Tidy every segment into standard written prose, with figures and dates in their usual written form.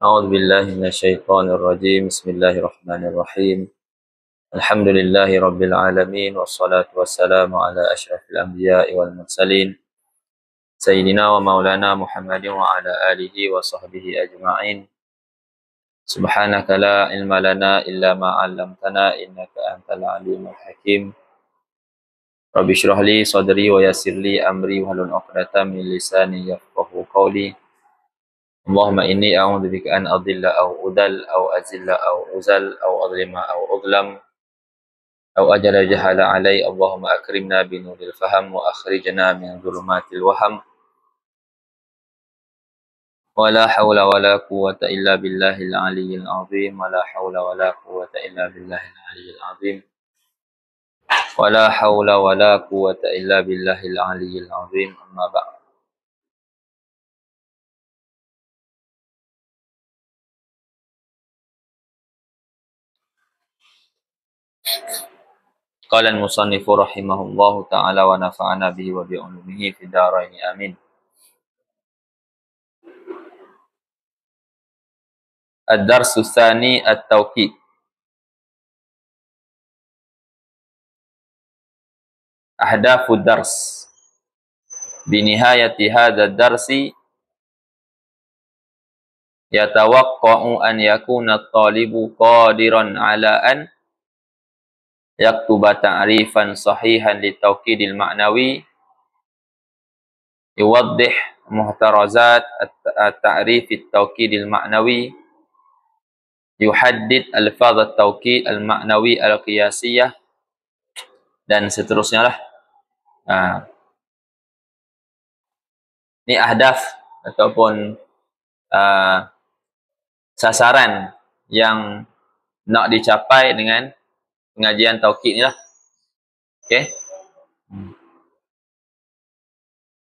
أعوذ بالله من الشيطان الرجيم. بسم الله الرحمن الرحيم. الحمد لله رب العالمين، والصلاة والسلام على أشرف الأنبياء والمرسلين سيدنا ومولانا محمد وعلى آله وصحبه أجمعين. سبحانك لا علم لنا إلا ما علمتنا إنك أنت العليم الحكيم. رب اشرح لي صدري ويسر لي أمري واحلل عقدة من لساني يفقهوا قولي. اللهم إني أعوذ بك أن أضل أو أضل أو أزل أو أزل أو أظلم أو أظلم أو أجل جهل علي. اللهم أكرمنا بنور الفهم وأخرجنا من ظلمات الوهم. ولا حول ولا قوة إلا بالله العلي العظيم. ولا حول ولا قوة إلا بالله العلي العظيم. ولا حول ولا قوة إلا بالله العلي العظيم. أما بعد. قال المصنف رحمه الله تعالى ونفعنا به وبعلومه في الدارين آمين. الدرس الثاني التوكيد. أهداف الدرس. بنهاية هذا الدرس يتوقع أن يكون الطالب قادرا على أن يكتب تعريفا صحيحا للتوكيد المعنوي، يوضح محترزات التعريف التوكيد المعنوي، يحدد ألفاظ التوكيد المعنوي القياسية, dan seterusnya lah. Ini ahdaf ataupun sasaran yang nak dicapai dengan pengajian taukid ni lah. Okey.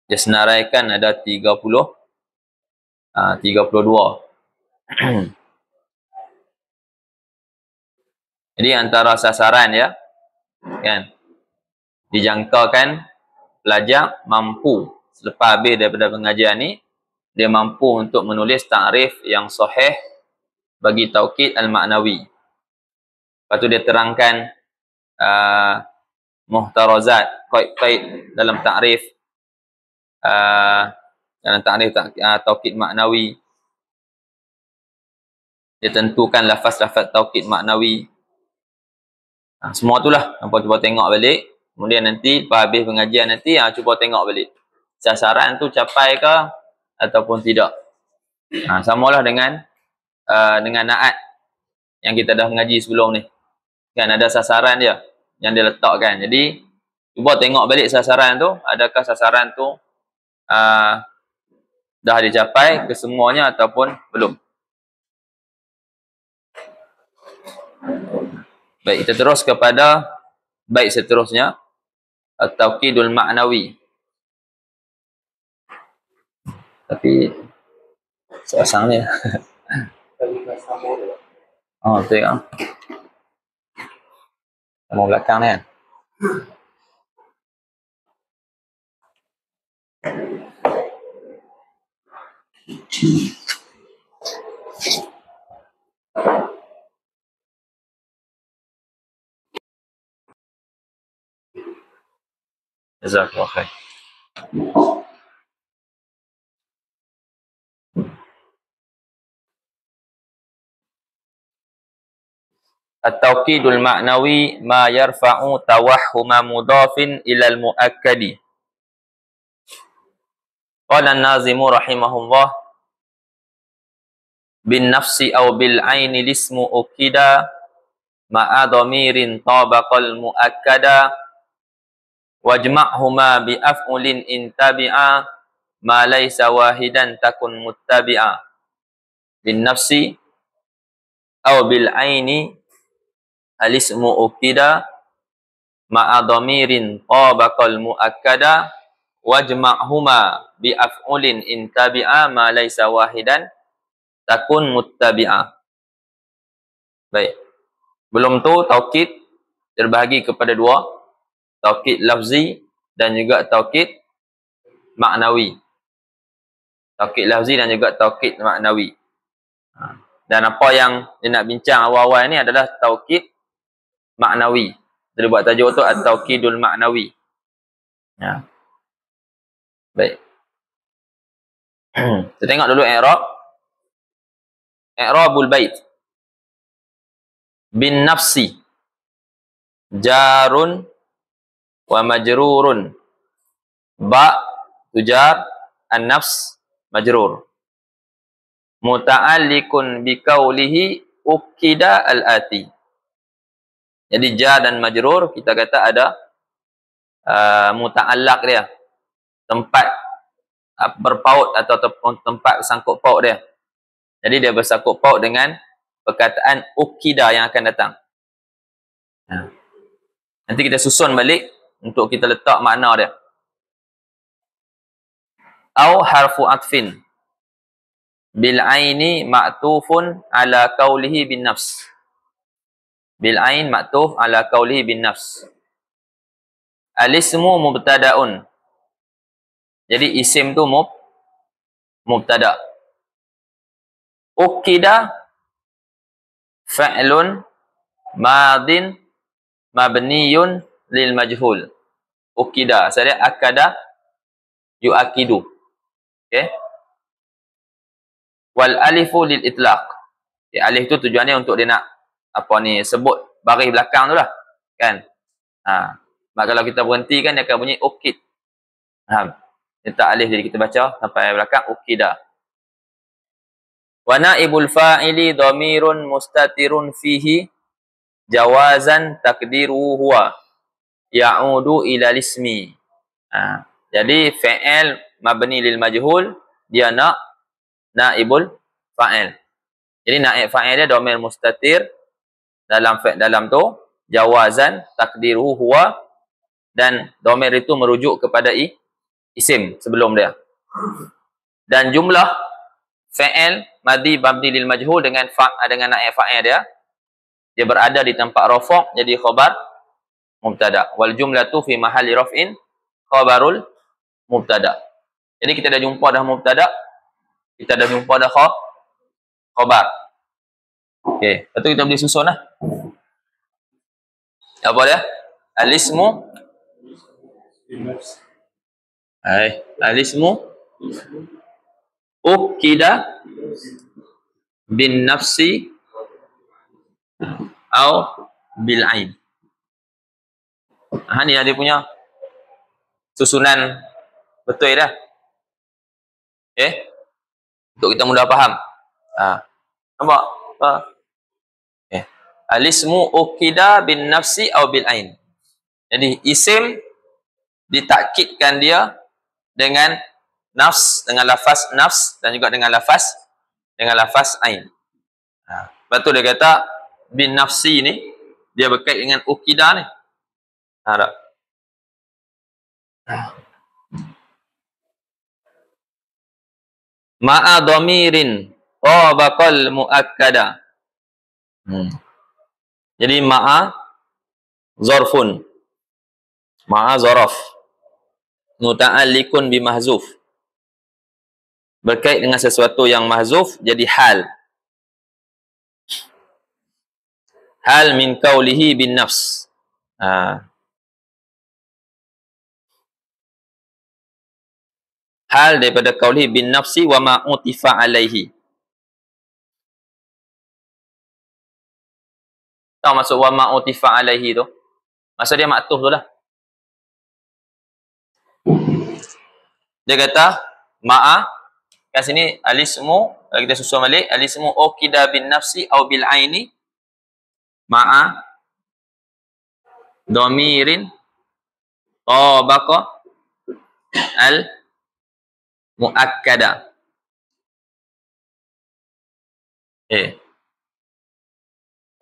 Dia senaraikan ada 32. Jadi antara sasaran ya, kan, dijangkakan pelajar mampu selepas habis daripada pengajian ni, dia mampu untuk menulis ta'rif yang sahih bagi taukid al-ma'nawi. Lepas tu dia terangkan muhtarazat, qaid-qaid dalam ta'rif taukid ma'nawi. Dia tentukan lafaz-lafaz taukid ma'nawi. Semua itulah hampa cuba tengok balik. Kemudian nanti lepas habis pengajian nanti cuba tengok balik sasaran tu capai ke ataupun tidak. Samalah dengan naat yang kita dah mengaji sebelum ni. Kan ada sasaran dia yang dia letakkan. Jadi cuba tengok balik sasaran tu, adakah sasaran tu dah dicapai kesemuanya ataupun belum. Baik, kita terus kepada bait seterusnya, at-tawkidul ma'nawi. Tapi pasang ni. Oh, betul kan? Sama belakang ni kan? Jazakallah khair. At-tawkidul ma'nawi ma yarfa'u tawahhuma mudafin ilal mu'akkadi. Qala an-nazimu rahimahullah, bin nafsi aw bil aini lismu ukida ma'a dhamirin tabaqal mu'akkada wajma'huma bi af'ulin intabi'a ma laysa wahidan takun muttabi'a. Bin nafsi aw bil aini alismu ukida ma'a dhamirin tabaqal muakkada wajma'huma bi af'ulin intabi'a ma laysa wahidan takun muttabi'a. Baik. Belum tu taukid terbahagi kepada dua, taukid lafzi dan juga taukid ma'nawi. Taukid lafzi dan juga taukid ma'nawi. Dan apa yang dia nak bincang awal-awal ni adalah taukid maknawi. Dia buat tajuk tu at-taukidul maknawi. Ya. Baik. Kita tengok dulu i'rab. I'rabul bait. Bin nafsi jarun wa majrurun. Ba tujar an-nafs majrur. Muta'alliqun biqaulihi ukida al-ati. Jadi jar dan majrur kita kata ada muta'allaq dia. Tempat berpaut atau tempat bersangkut paut dia. Jadi dia bersangkut paut dengan perkataan ukida yang akan datang. Nanti kita susun balik untuk kita letak makna dia. Au harfu atfin bil aini ma'tufun ala qaulihi bin nafs. Bil ain ma'tuf ala qaulihi bin nafs. Al-ismu mubtada'un. Jadi isim tu mubtada'. Ukida fa'lun madin mabniyun lil majhul. Ukida, saya akada yuakidu. Okey. Wal alifu lil itlaq. Alif tu tujuannya untuk dia nak sebut baris belakang tu lah, kan? Mak kalau kita berhenti kan dia akan bunyi ukid. Faham? Dia tak alif, jadi kita baca sampai belakang ukida. Wa naibul fa'ili dhamirun mustatirun fihi jawazan takdiru huwa ya'udu ila ismi. Jadi fa'il mabni lil majhul dia naibul fa'il. Jadi naib fa'il dia dhamir mustatir dalam tu jawazan takdiru huwa, dan dhamir itu merujuk kepada isim sebelum dia. Dan jumlah fa'il madhi mabni lil majhul dengan naib fa'il dia berada di tempat rafa' jadi khabar mubtada. Wal jumlatu fi mahalli raf'in khabarul mubtada. Jadi kita dah jumpa dah mubtada, kita dah jumpa dah khabar. Okey, lepas tu kita boleh susun lah. Apa dia? Al-ismu al-ismu ukida bin nafsi au bil ain. Ni dia punya susunan betul dah. Okey. Untuk kita mudah faham. Nampak? Okay. Al-ismu ukida bin nafsi au bil ain. Jadi isim ditakkidkan dia dengan nafs, dengan lafaz nafs, dan juga dengan lafaz ain. Lepas tu dia kata bin nafsi ni dia berkait dengan ukida ni. Tak? Ma'a dhamirin qabaqal muakkada. Jadi ma'a zarfun, ma'a zaraf muta'alliqun bi mahzuf, berkait dengan sesuatu yang mahzuf jadi hal min qaulihi bin nafs. Hal daripada qaulihi bin nafsi wa ma utifa alaihi. Tahu maksud wa ma utifa alaihi tu? Maksud dia maktuf tu lah. Dia kata ma'a, kat sini alismu, kalau kita susun balik, alismu ukida bin nafsi au bil aini ma'a dhamirin tabaqa al muakkada.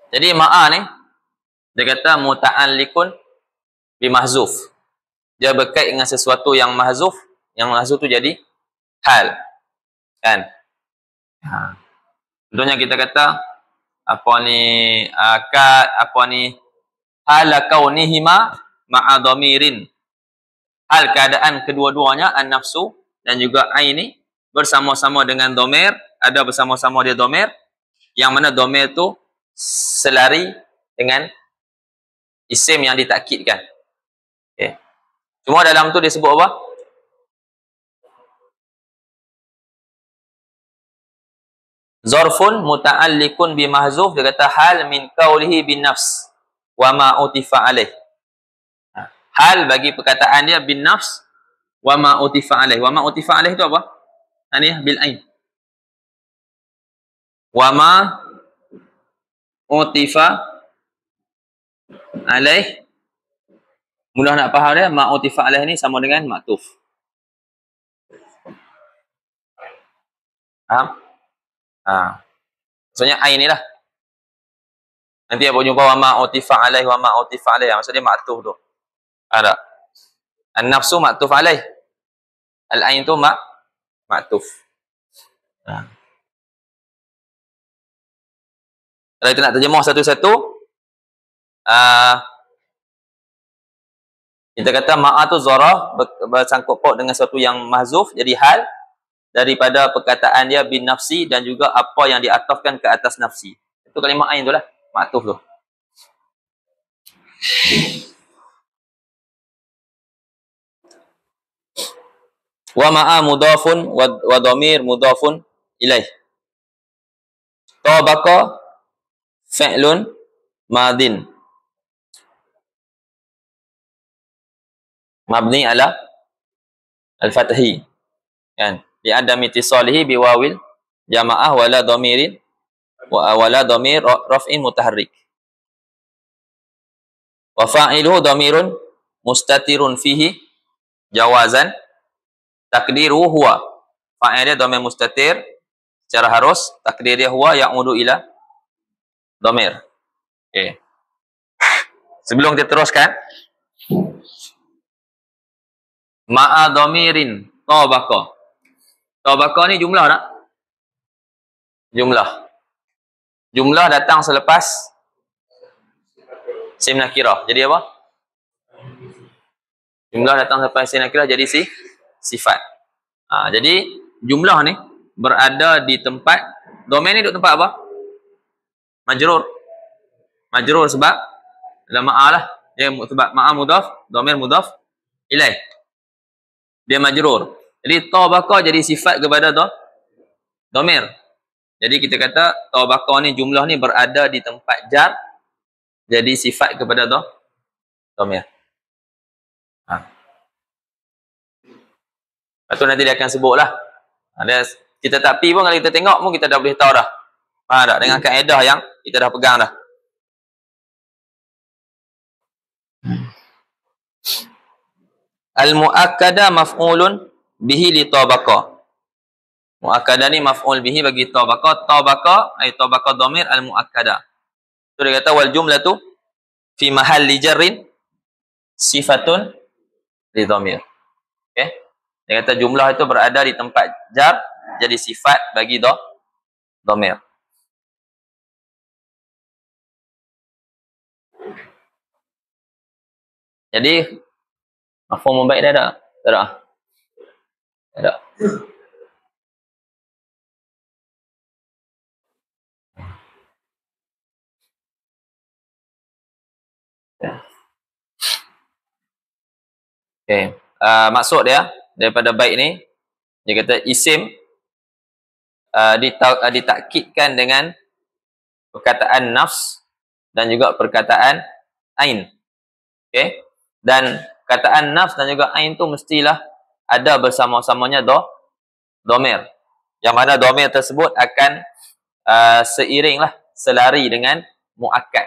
Jadi ma'a ni dia kata muta'alliqun bi mahzuf. Dia berkait dengan sesuatu yang mahzuf, yang mahzuf tu jadi hal. Kan? Contohnya kita kata hal kaunihima ma'a dhamirin. Hal keadaan kedua-duanya an-nafsu dan juga aini bersama-sama dengan dhamir, ada bersama-sama dia dhamir yang mana domir tu selari dengan isim yang ditakkidkan. Okay. Cuma dalam tu dia sebut apa? Zarfun muta'alliqun bi mahzuf, dia kata hal min qawlihi bin nafs wa ma utifa alaih. Hal bagi perkataan dia bin nafs wa ma utifa alaih. Wa ma utifa alaih tu apa? Ini bil ain. Wa ma utifa alaih, mudah nak faham dia, ma utifa alaih ni sama dengan maktuf. Faham? Maksudnya ain ni lah. Nanti apa jumpa wa ma utifa alaih, wa ma utifa alaih, maksudnya maktuf tu. Ada. An-nafsu maktuf alaih. Al-ain tu maktuf. Kalau kita nak terjemah satu-satu, kita kata ma'a tu zarah bersangkut paut dengan sesuatu yang mahzuf, jadi hal daripada perkataan dia bin nafsi dan juga apa yang diatafkan ke atas nafsi. Itu kalimah ain tu lah, maktuf tu. Wa ma'a mudhafun wa dhamir mudhafun ilaih. Tabaqa fi'lun madin mabni ala al-fathi, kan, li adami ittisalihi bi wawil jamaah wala dhamirin wala dhamir raf'in mutaharrik. Wa fa'iluhu dhamirun mustatirun fihi jawazan takdiru huwa. Fa'il dia dhamir mustatir secara harus, takdir dia huwa ya'udu ila dhamir. Okey. Sebelum kita teruskan, ma'a dhamirin tabaqa. Tabaqa ni jumlah tak? Jumlah. Jumlah datang selepas isim nakirah. Jadi apa? Jumlah datang selepas isim nakirah jadi sifat. Jadi jumlah ni berada di tempat, domain ni duduk tempat apa? Majrur. Majrur sebab dalam ma'a lah. Dia sebab ma'a mudhaf, dhamir mudhaf ilaih. Dia majrur. Jadi tabaqa jadi sifat kepada dhamir. Jadi kita kata tabaqa ni, jumlah ni berada di tempat jar, jadi sifat kepada dhamir. Lepas tu nanti dia akan sebutlah. Kita tak pi pun, kalau kita tengok pun kita dah boleh tahu dah. Faham tak? Dengan kaedah yang kita dah pegang dah. Al-mu'akkada maf'ulun bihi li tabaqa. Mu'akkada ni maf'ul bihi bagi tabaqa. Tabaqa ay tabaqa dhamir al-mu'akkada. Tu dia kata wal jumlatu fi mahalli jarrin sifatun li dhamir. Okey. Dia kata jumlah itu berada di tempat jar, jadi sifat bagi dhamir. Jadi mafhum baik dah tak? Tak ada. Tak ada. Okey. Maksud dia daripada baik ni, dia kata isim ditakkidkan dengan perkataan nafs dan juga perkataan ain. Okey. Dan perkataan nafs dan juga ain tu mestilah ada bersama-samanya dhamir. Yang mana dhamir tersebut akan seiring lah, selari dengan muakkad.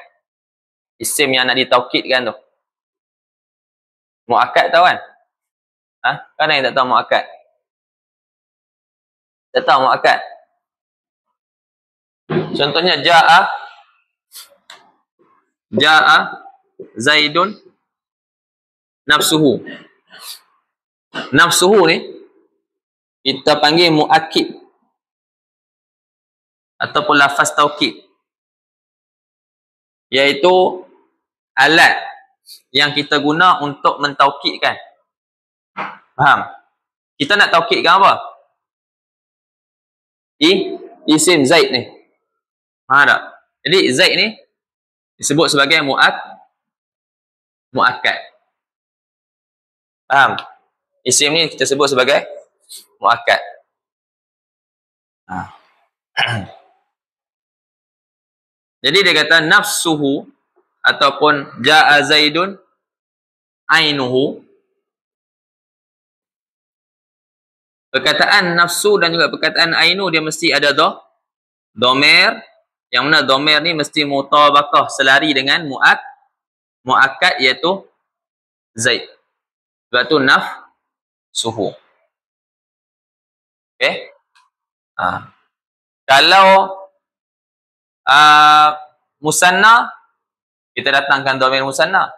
Isim yang nak ditaukidkan tu. Muakkad tahu kan? Kan yang tak tahu muakkad? Tak tahu muakkad? Contohnya ja'a Zaidun nafsuhu. Nafsuhu ni kita panggil muakkid ataupun lafaz taukid, iaitu alat yang kita guna untuk mentaukidkan. Faham? Kita nak taukidkan apa? Isim Zaid ni. Faham tak? Jadi Zaid ni disebut sebagai muakkad. Faham? Isim ni kita sebut sebagai muakkad. Ha. Jadi dia kata nafsuhu ataupun ja'a Zaidun ainuhu. Perkataan nafsu dan juga perkataan ainu dia mesti ada domer, yang mana domer ni mesti mutabaqah, selari dengan muakkad iaitu Zaid. Sebab tu nafsuhu. Okey? Kalau musanna, kita datangkan domain musanna.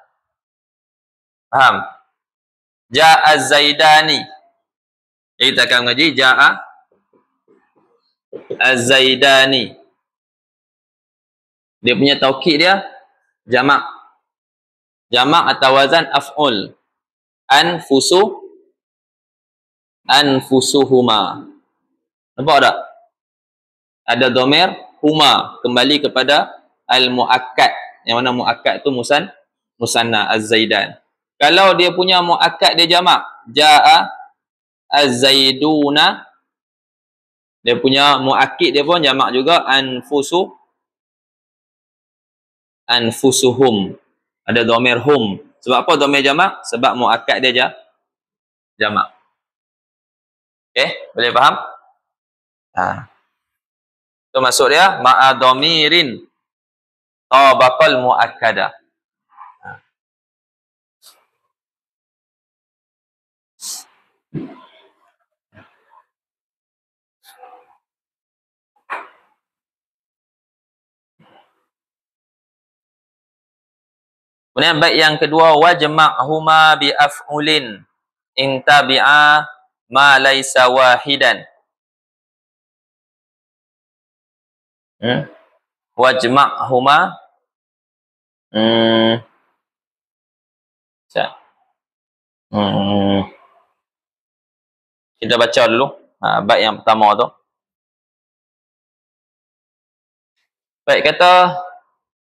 Faham? Ja'a Zaidani. Jadi kita akan mengaji Ja'a Az-Zaidani. Dia punya taukid dia jamak. Jamak atau wazan af'ul. Anfusuhuma. Nampak tak? Ada domer huma, kembali kepada al-muakkad, yang mana muakkad tu musanna az-zaidan. Kalau dia punya muakkad dia jamak, jaa az-zaiduna, dia punya muakkid dia pun jamak juga, anfusuhum. Ada domer hum. Sebab apa domer jamak? Sebab muakkad dia jamak. Okey, boleh faham? Itu maksud dia ma'a dhamirin tabaqal muakkada. Kemudian bait yang kedua, wajma'huma bi af'ulin in tabi'a ma laysa wahidan. Wajma'huma kita baca dulu bait yang pertama tu. Baik, kata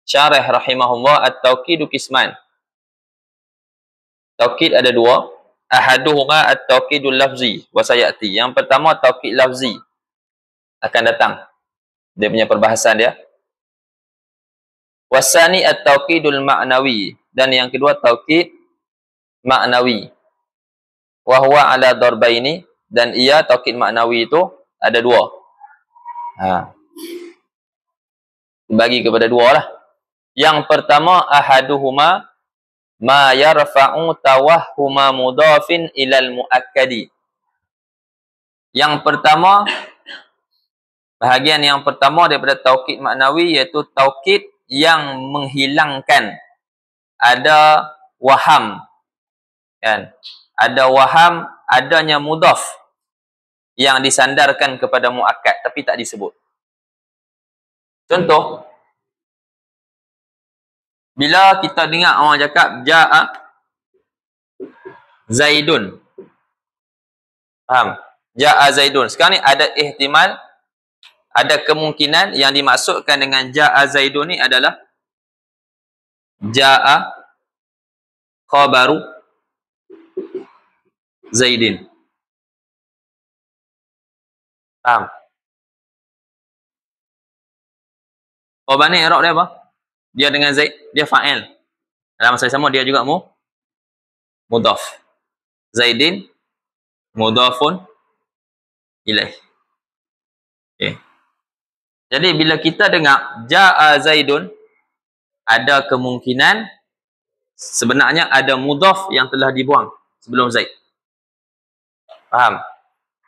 syarih rahimahullah, at-tauqidu qisman. Taukid ada dua. Ahaduhuma at-tauqidul lafzi wa sayati. Yang pertama taukid lafzi, akan datang dia punya perbahasan dia. Wasani at-tauqidul ma'nawi, dan yang kedua taukid ma'nawi. Wa huwa ala darbaini, dan ia taukid ma'nawi itu ada dua. Bagi kepada dua lah. Yang pertama ahaduhuma ma yarfa'u tawahhuma mudhafin ilal muakkadi. Yang pertama, bahagian yang pertama daripada taukid maknawi, iaitu taukid yang menghilangkan ada waham, kan? Ada waham adanya mudhaf yang disandarkan kepada muakkad tapi tak disebut. Contoh, bila kita dengar orang cakap ja'a Zaidun. Faham? Ja'a Zaidun. Sekarang ni ada ihtimal, ada kemungkinan yang dimaksudkan dengan ja'a Zaidun ni adalah ja'a khabaru Zaidin. Faham? Khabar ni i'rab dia apa? Dia dengan Zaid, dia fa'il. Dalam masa sama dia juga mudhaf. Zaidin mudhafun ilaih. Okay. Jadi bila kita dengar ja'a Zaidun, ada kemungkinan sebenarnya ada mudhaf yang telah dibuang sebelum Zaid. Faham?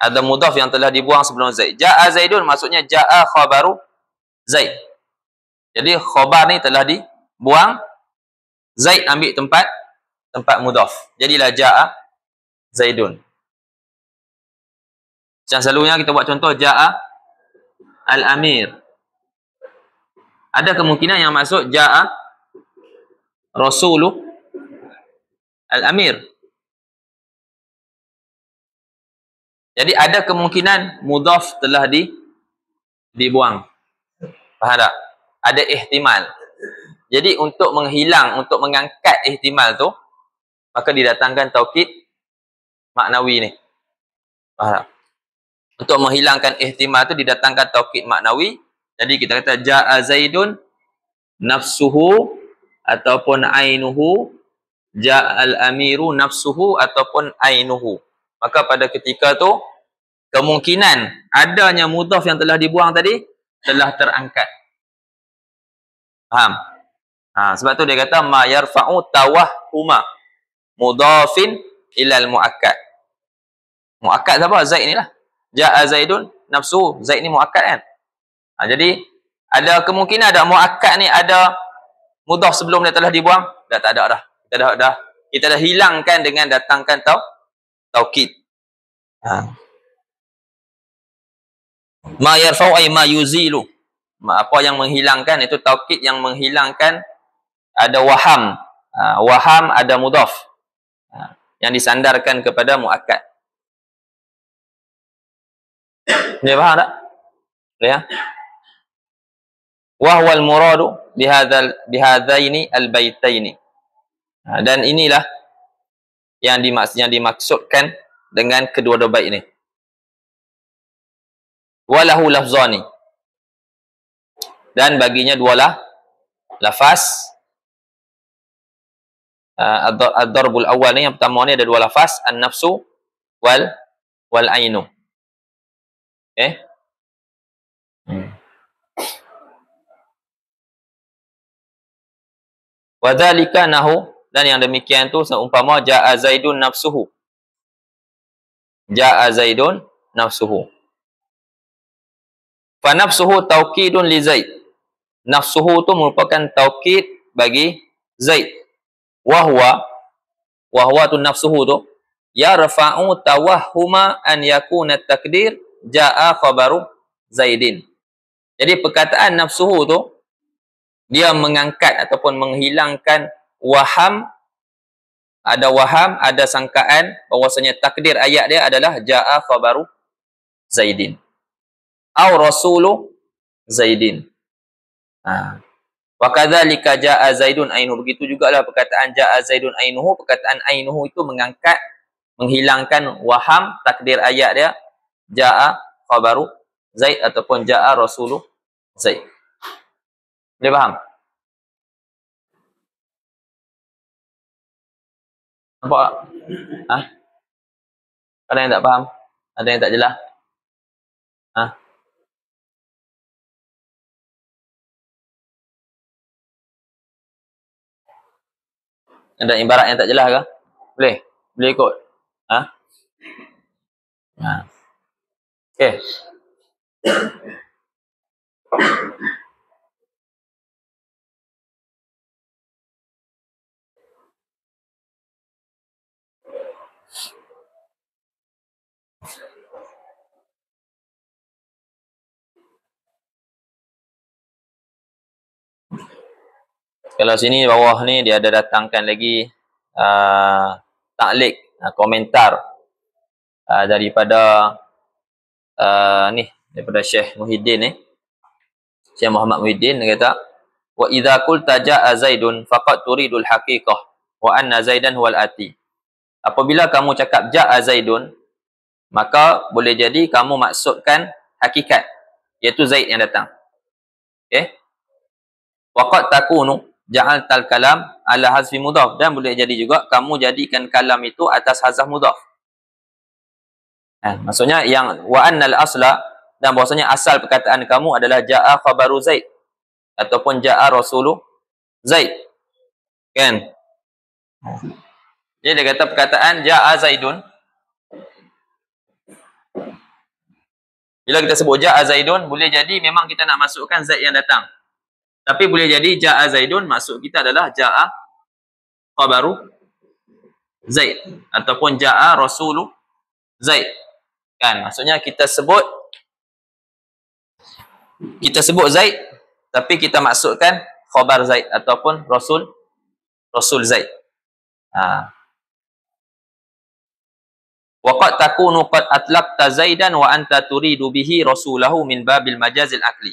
Ada mudhaf yang telah dibuang sebelum Zaid. Ja'a Zaidun maksudnya ja'a khabaru Zaid. Jadi khabar ni telah dibuang, Zaid ambil tempat mudhaf. Jadilah ja'a Zaidun. Macam selalunya kita buat contoh ja'a al-amir. Ada kemungkinan yang maksud ja'a rasulu al-amir. Jadi ada kemungkinan mudhaf telah dibuang. Faham tak? ada ihtimal. Jadi untuk mengangkat ihtimal tu, maka didatangkan taukid maknawi ni. Faham? Untuk menghilangkan ihtimal tu didatangkan taukid maknawi. Jadi kita kata jaa Zaidun nafsuhu ataupun ainuhu, ja'al amiru nafsuhu ataupun ainuhu. Maka pada ketika tu kemungkinan adanya mudhaf yang telah dibuang tadi telah terangkat. Faham? Sebab tu dia kata ma yarfa'u tawahhuma mudhafin ilal muakkad. Muakkad siapa? Zaid ni lah. Ja'a Zaidun nafsuhu. Zaid ni muakkad kan? Jadi ada kemungkinan ada muakkad ni ada mudhaf sebelum dia telah dibuang? Tak ada dah. Kita dah hilangkan dengan datangkan taukid. Ma yarfa'u ay ma yuzilu. Apa yang menghilangkan itu taukid yang menghilangkan ada waham. Waham ada mudhaf. Yang disandarkan kepada muakkad. Dia faham tak? Ya. Wa huwal muradu bihadzaini albaitaini. Dan inilah yang dimaksudkan dengan kedua-dua bait ini. Walahu lafzani. Dan baginya dua lafaz. Ad-darbul awal ni, yang pertama ni ada dua lafaz, an-nafsu wal ainu. Okay? Wa dzalika nahu, dan yang demikian tu seumpama jaa Zaidun nafsuhu. Jaa Zaidun nafsuhu. Fa nafsuhu taukidun li Zaid. Nafsuhu tu merupakan taukid bagi Zaid. Wa huwa tu nafsuhu tu yarfa'u tawahhuma an yakuna takdir jaa khabaru Zaidin. Jadi perkataan nafsuhu tu dia mengangkat ataupun menghilangkan waham, ada sangkaan bahwasanya takdir ayat dia adalah jaa khabaru Zaidin au rasulu Zaidin. Wa kadzalika jaa Zaidun ainuhu. Begitu jugalah perkataan jaa Zaidun ainuhu, perkataan ainuhu itu menghilangkan waham takdir ayat dia jaa khabaru Zaid ataupun jaa rasulu Zaid. Boleh faham? Nampak tak? Ada yang tak faham? Ada yang tak jelas? Ada ibarat yang tak jelas ke? Boleh ikut? Okey. Kalau sini bawah ni dia ada datangkan lagi taklik, komentar daripada daripada Syekh Muhyiddin ni. Syekh Muhammad Muhyiddin dia kata wa idza qulta jaa Zaidun faqad turidul haqiqah wa anna Zaidan huwal ati. Apabila kamu cakap jaa Zaidun, maka boleh jadi kamu maksudkan hakikat, iaitu Zaid yang datang. Okey? Waqad takunu ja'altal kalam ala hazfi mudhaf, dan boleh jadi juga kamu jadikan kalam itu atas hazaf mudhaf. Maksudnya yang wa annal asla, dan bahwasanya asal perkataan kamu adalah jaa khabaru Zaid ataupun jaa rasulu Zaid. Kan? Jadi dia kata perkataan jaa Zaidun, bila kita sebut jaa Zaidun, boleh jadi memang kita nak masukkan Zaid yang datang. Tapi boleh jadi jaa Zaidun maksud kita adalah jaa khabaru Zaid ataupun jaa rasulu Zaid. Kan? Maksudnya kita sebut Zaid tapi kita maksudkan khabar Zaid ataupun rasul Zaid. Wa qad takunu qad atlaqta Zaidan wa anta turidu bihi rasulahu min babil majazil akli.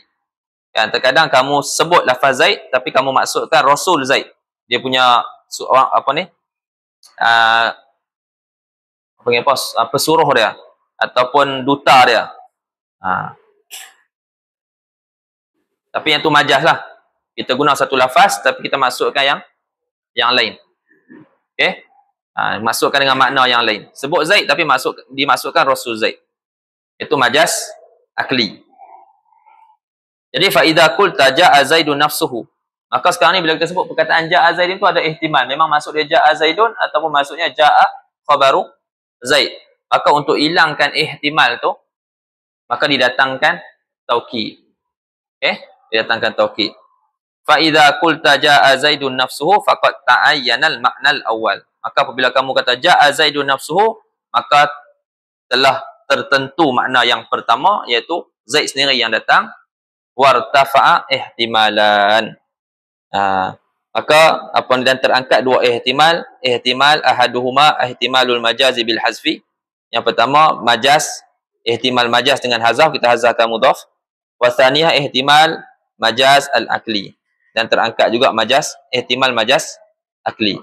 Kan, terkadang kamu sebut lafaz Zaid tapi kamu maksudkan Rasul Zaid. Dia punya apa ni? Pesuruh dia ataupun duta dia. Tapi yang tu majaz lah. Kita guna satu lafaz tapi kita masukkan yang lain. Okey? Masukkan dengan makna yang lain. Sebut Zaid tapi dimasukkan Rasul Zaid. Itu majaz akli. Jadi fa idza qulta jaa Zaidun nafsuhu. Maka sekarang ni bila kita sebut perkataan jaa Zaidun tu ada ihtimal. Memang maksud dia jaa Zaidun ataupun maksudnya jaa khabaru Zaid. Maka untuk hilangkan ihtimal tu maka didatangkan taukid. Okey? Didatangkan taukid. Fa idza qulta jaa Zaidun nafsuhu faqad ta'ayyana al-ma'na al-awwal. Maka apabila kamu kata jaa Zaidun nafsuhu, maka telah tertentu makna yang pertama, iaitu Zaid sendiri yang datang. Wartafa'a ihtimalan. Maka dan terangkat dua ihtimal. Ihtimal ahaduhuma ihtimalul majazi bil hazfi. Yang pertama majaz, ihtimal majaz dengan hazaf, kita hazafkan mudhaf. Wasaniyah ihtimal majaz al-akli. Dan terangkat juga majaz, ihtimal majaz akli.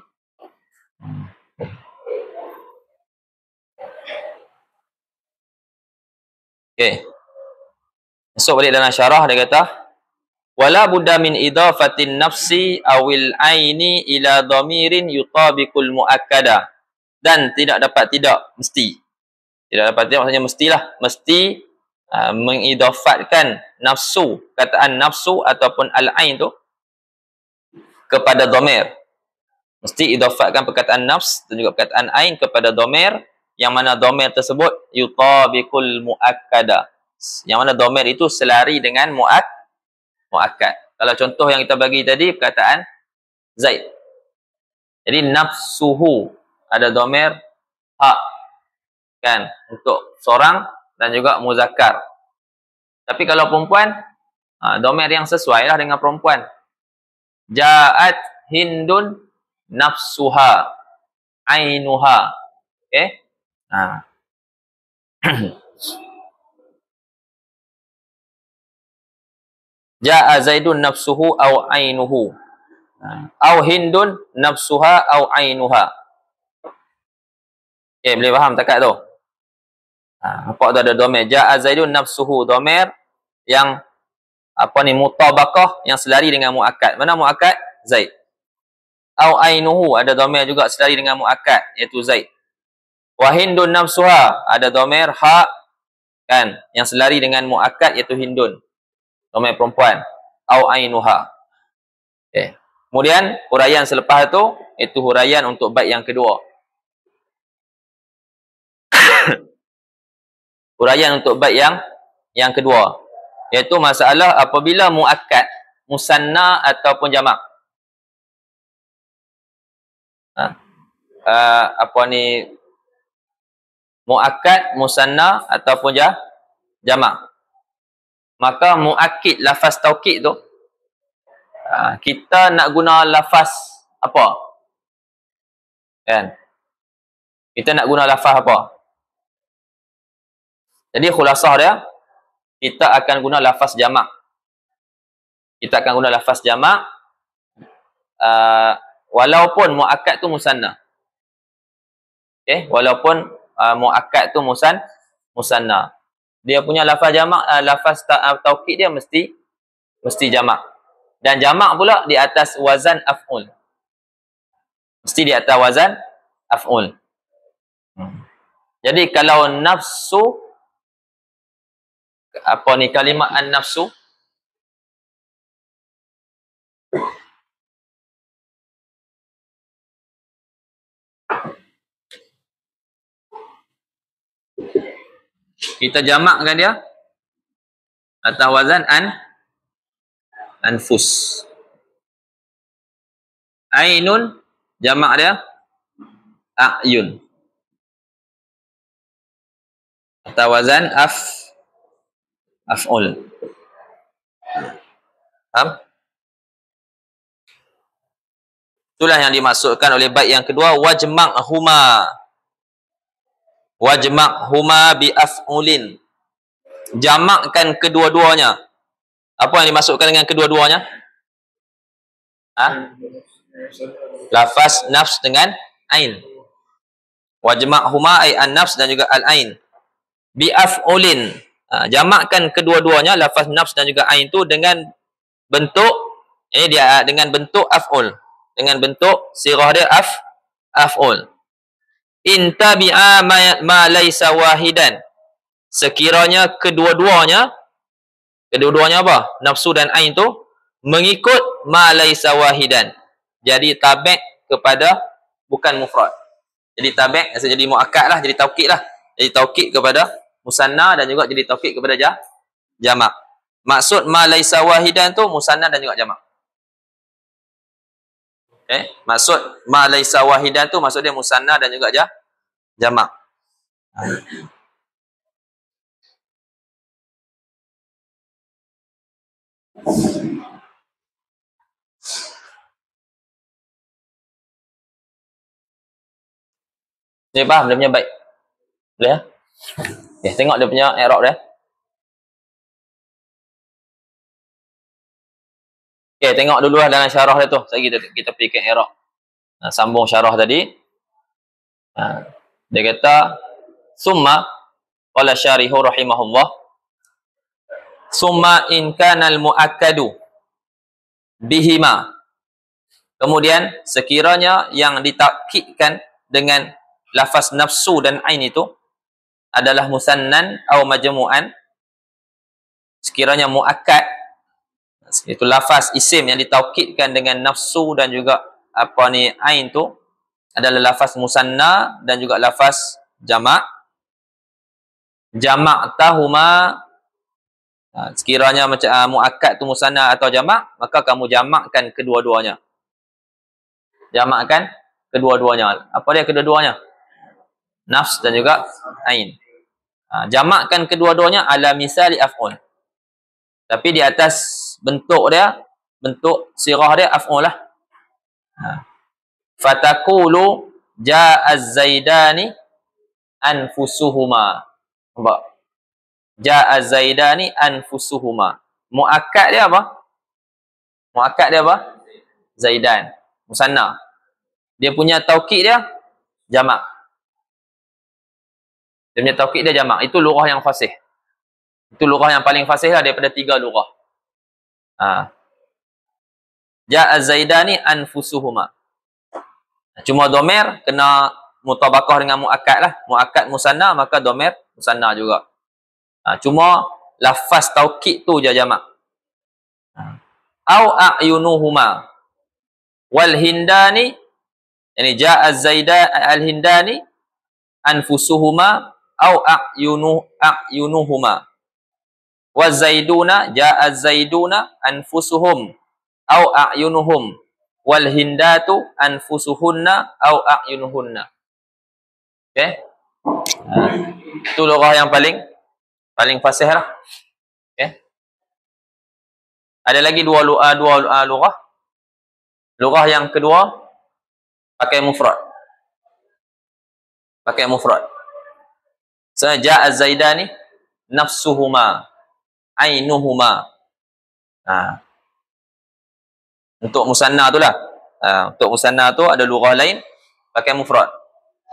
Okey. Masuk balik dalam syarah, dia kata wala budda min idafatin nafsi awil aini ila dhamirin yutabiqul muakkada. Dan tidak mesti. Tidak dapat tidak maksudnya mestilah, mesti mengidafatkan nafsu, kataan nafsu ataupun al-ain tu kepada dhamir. Mesti idafatkan perkataan nafs dan juga perkataan ain kepada dhamir, yang mana dhamir tersebut yutabiqul muakkada. Yang mana dhamir itu selari dengan muakkad. Kalau contoh yang kita bagi tadi perkataan Zaid. Jadi nafsuhu ada dhamir ha, kan, untuk seorang dan juga muzakkar. Tapi kalau perempuan, dhamir yang sesuai lah dengan perempuan. Ja'at Hindun nafsuha ainuha. Okey? Ja'a Zaidun nafsuhu au ainuhu. Au Hindun nafsuha au ainuha. Okey, boleh faham takat tu? Nampak tu ada dhamir. Ja'a Zaidun nafsuhu, dhamir yang mutabaqah, yang selari dengan muakkad. Mana muakkad? Zaid. Au ainuhu, ada dhamir juga selari dengan muakkad, iaitu Zaid. Wa Hindun nafsuha, ada dhamir ha, kan, yang selari dengan muakkad, iaitu Hindun. Dhamir perempuan. Au ainuha. Okay. Kemudian huraian selepas itu, itu huraian untuk bait yang kedua. Huraian untuk bait yang kedua, iaitu masalah apabila muakkad, musanna ataupun jamak. Muakkad, musanna ataupun jamak. Maka muakkid lafaz taukid tu, kita nak guna lafaz apa? Kan? Kita nak guna lafaz apa? Jadi khulasah dia, kita akan guna lafaz jamak. Kita akan guna lafaz jamak walaupun muakkad tu musanna. Okey, walaupun muakkad tu musanna. Dia punya lafaz jamak, lafaz taukid dia mesti jamak. Dan jamak pula di atas wazan af'ul. Mesti di atas wazan af'ul. Jadi kalau nafsu, kalimat an-nafsu, kita jamakkan dia atas wazan anfus. Ainun, jamak dia a'yun. Atas wazan af'ul. Faham? Itulah yang dimaksudkan oleh bait yang kedua, wajma'huma. Wajma'huma bi af'ulin. Jamakkan kedua-duanya. Apa yang dimasukkan dengan kedua-duanya? Ha? Lafaz nafs dengan ain. Wajma'huma ay an-nafs dan juga al-ain. Bi'af'ulin. Jamakkan kedua-duanya, lafaz nafs dan juga ain tu dengan bentuk, dia dengan bentuk af'ul. Dengan bentuk sirah dia af'ul. In tabi'a ma laysa wahidan. Sekiranya kedua-duanya apa? Nafsu dan ain tu mengikut ma laysa wahidan. Jadi tabi' kepada bukan mufrad. Jadi tabi' jadi muakkad lah, jadi taukid lah. Jadi taukid kepada musanna dan juga jadi taukid kepada jamak. Maksud ma laysa wahidan tu musanna dan juga jamak. Maksud ma laysa wahidan tu maksud dia musanna dan juga jamak. Dia faham dia punya baik. Boleh ya? Okay, tengok dia punya i'rab dia. Okay, tengok dulu lah dalam syarah dia tu. Sekali kita pergi ke i'rab. Sambung syarah tadi. Dia kata, summa qala syarihu rahimahullah. Summa in kana al-mu'akkadu bihima. Kemudian sekiranya yang ditakkidkan dengan lafaz nafsu dan ain itu adalah musannan atau majmu'an, sekiranya muakkad itu lafaz isim yang ditaukidkan dengan nafsu dan juga ain tu adalah lafaz musanna dan juga lafaz jamak. Jamak tahuma, sekiranya macam muakkad tu musanna atau jamak, maka kamu jamakkan kedua-duanya. Jamakkan kedua-duanya. Apa dia kedua-duanya? Nafs dan juga ain. Jamakkan kedua-duanya ala misali af'ul. Tapi di atas bentuk dia, bentuk sirah dia af'ul lah. Fatakulu ja'az zaidani anfusuhuma. Nampak? Ja'az zaidani anfusuhuma. Muakkad dia apa? Muakkad dia apa? Zaidan. Musanna. Dia punya taukid dia jamak. Dia punya taukid dia jamak. Itu lurah yang fasih. Itu lurah yang paling fasih lah daripada 3 lurah. Ja'az zaidani anfusuhuma. Cuma domer kena mutabakah dengan muakkad lah. Muakkad musanna maka domer musanna juga. Cuma lafaz taukid tu je jamak. Au a'yunuhuma wal hindani, yani ja'az zaida al-hindani anfusuhuma au a'yunuhuma. Wa zaiduna ja'az zaiduna anfusuhum au a'yunuhum. Wal hindatu anfusuhunna au a'yunuhunna. Okay? Itu lurah yang paling fasih lah. Okay? Ada lagi dua lurah. Lurah yang kedua pakai mufrad. Pakai mufrad. Ja'a zaidani nafsuhuma ainuhuma. Untuk musanna tu lah. Untuk musanna tu ada lurah lain pakai mufrad.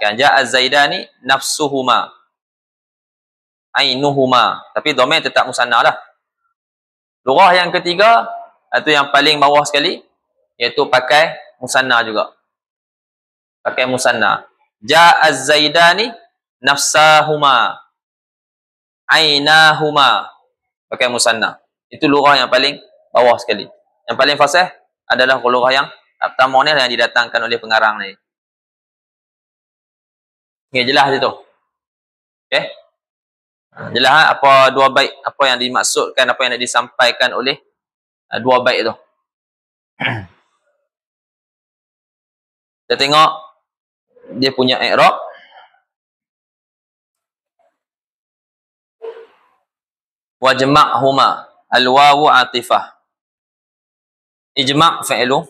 Kan ja'a zaidani nafsuhuma ainuhuma. Tapi dhamir tetap musanna lah. Lurah yang ketiga, itu yang paling bawah sekali, iaitu pakai musanna juga. Pakai musanna. Ja'az zaidani nafsahuma ainahuma. Pakai musanna. Itu lurah yang paling bawah sekali. Yang paling fasih adalah lurah yang pertama ni yang didatangkan oleh pengarang ni. Okay, jelas itu. Okay? Jelas apa dua bait, apa yang dimaksudkan, apa yang nak disampaikan oleh dua bait tu. Kita tengok dia punya i'rab. Wajma'huma al-wawu atifah. Ijma' fi'lu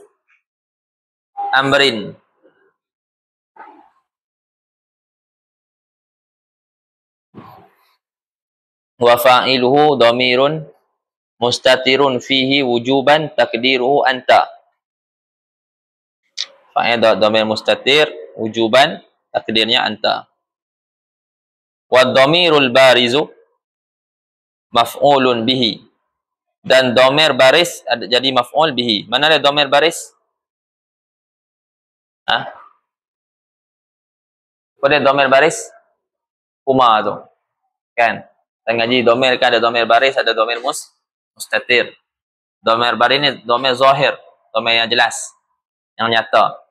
amrin. Wa fa'iluhu dhamirun mustatirun fihi wujuban takdiruhu anta. Fa'il dhamir mustatir wujuban takdirnya anta. Wa dhamirul barizu maf'ulun bihi. Dan dhamir baris ada jadi maf'ul bihi. Mana ada dhamir baris? Apa dia dhamir baris? Huma tu. Kan? Dan ngaji dhamir kan ada dhamir baris, ada dhamir mustatir. Dhamir baris ni dhamir zahir, dhamir yang jelas, yang nyata.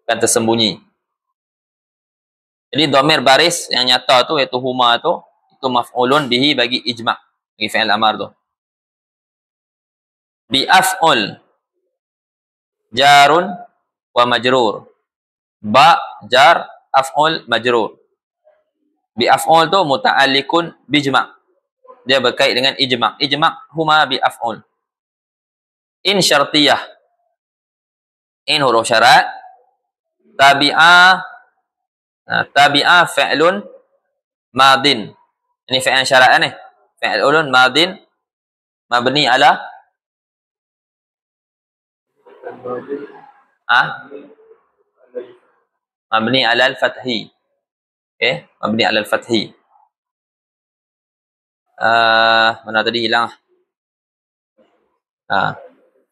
Kan tersembunyi. Jadi dhamir baris yang nyata tu iaitu huma tu, itu maf'ulun bihi bagi ijma', bagi fi'il amar tu. Bi af'ul jarun wa majrur. Ba jar af'ul majrur. Bi af'ul tu muta'alliqun bijma'. Dia berkait dengan ijma'. Ijma' huma bi af'ul. In syartiyah. In huruf syarat. Tabi'a fi'lun madin. Ini fi'il syarat ni. Fi'lun madin mabni ala mabni ala al-fathi. Okay, mabni ala al-fathi. Mana tadi hilang?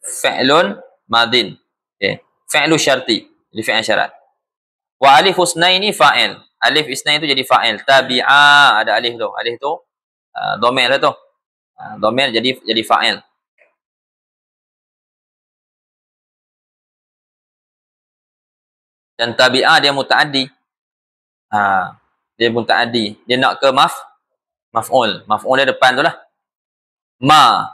Fi'lun madin. Okay, fi'lu syarti. Jadi fi'il syarat. Wa alif husnaini fa'il. Alif isnain itu jadi fa'il. Tabi'a ada alif tu. Alif tu dhamir lah tu. Dhamir jadi fa'il. Dan tabi'ah dia muta'addi. Dia muta'addi. Dia nak ke maf'ul. Maf'ul dia depan tu lah. Ma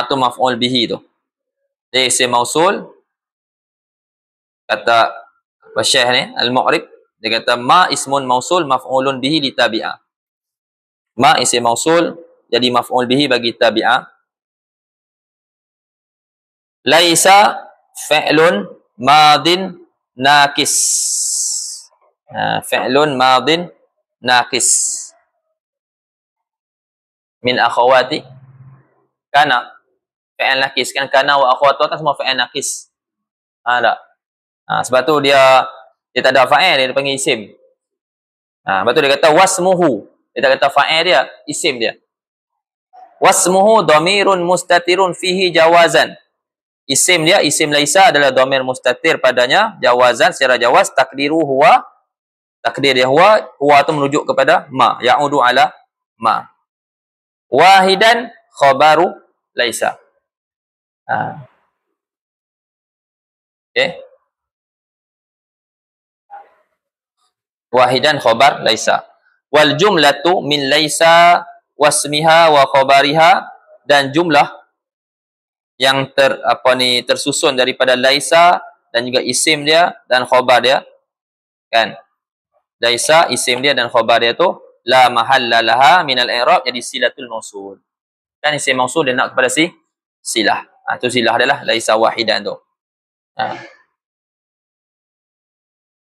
tu maf'ul bihi tu. Dia isim mausul. Kata Syekh ni, Al-Mu'rib, dia kata ma ismun mausul maf'ulun bihi li tabi'ah. Ma isim mausul jadi maf'ul bihi bagi tabi'ah. Laisa fi'lun madin nakis. Fi'lun madin nakis. Min akhawati. Kana. Fi'il nakis. Kan kana wa akhawatu kan semua fi'il nakis. Tak. Sebab tu dia tak ada fa'il, dia panggil isim. Sebab tu dia kata wasmuhu. Dia tak kata fa'il dia, isim dia. Wasmuhu dhamirun mustatirun fihi jawazan. Isim dia, isim laisa adalah dhamir mustatir padanya, jawazan secara jawaz, takdiru huwa. Takdir dia huwa tu merujuk kepada ma, ya'udu ala ma. Wahidan khabaru laisa. Okay. Wahidan khabar laisa. Wal jumlatu min laisa wasmiha wa khabariha, dan jumlah yang tersusun daripada laisa dan juga isim dia dan khabar dia, kan? Laisa isim dia dan khabar dia tu la mahalla laha min al-i'rab, jadi silatul mausul. Kan isim mausul dia nak kepada silah. Tu silah dia lah, laisa wahidan tu.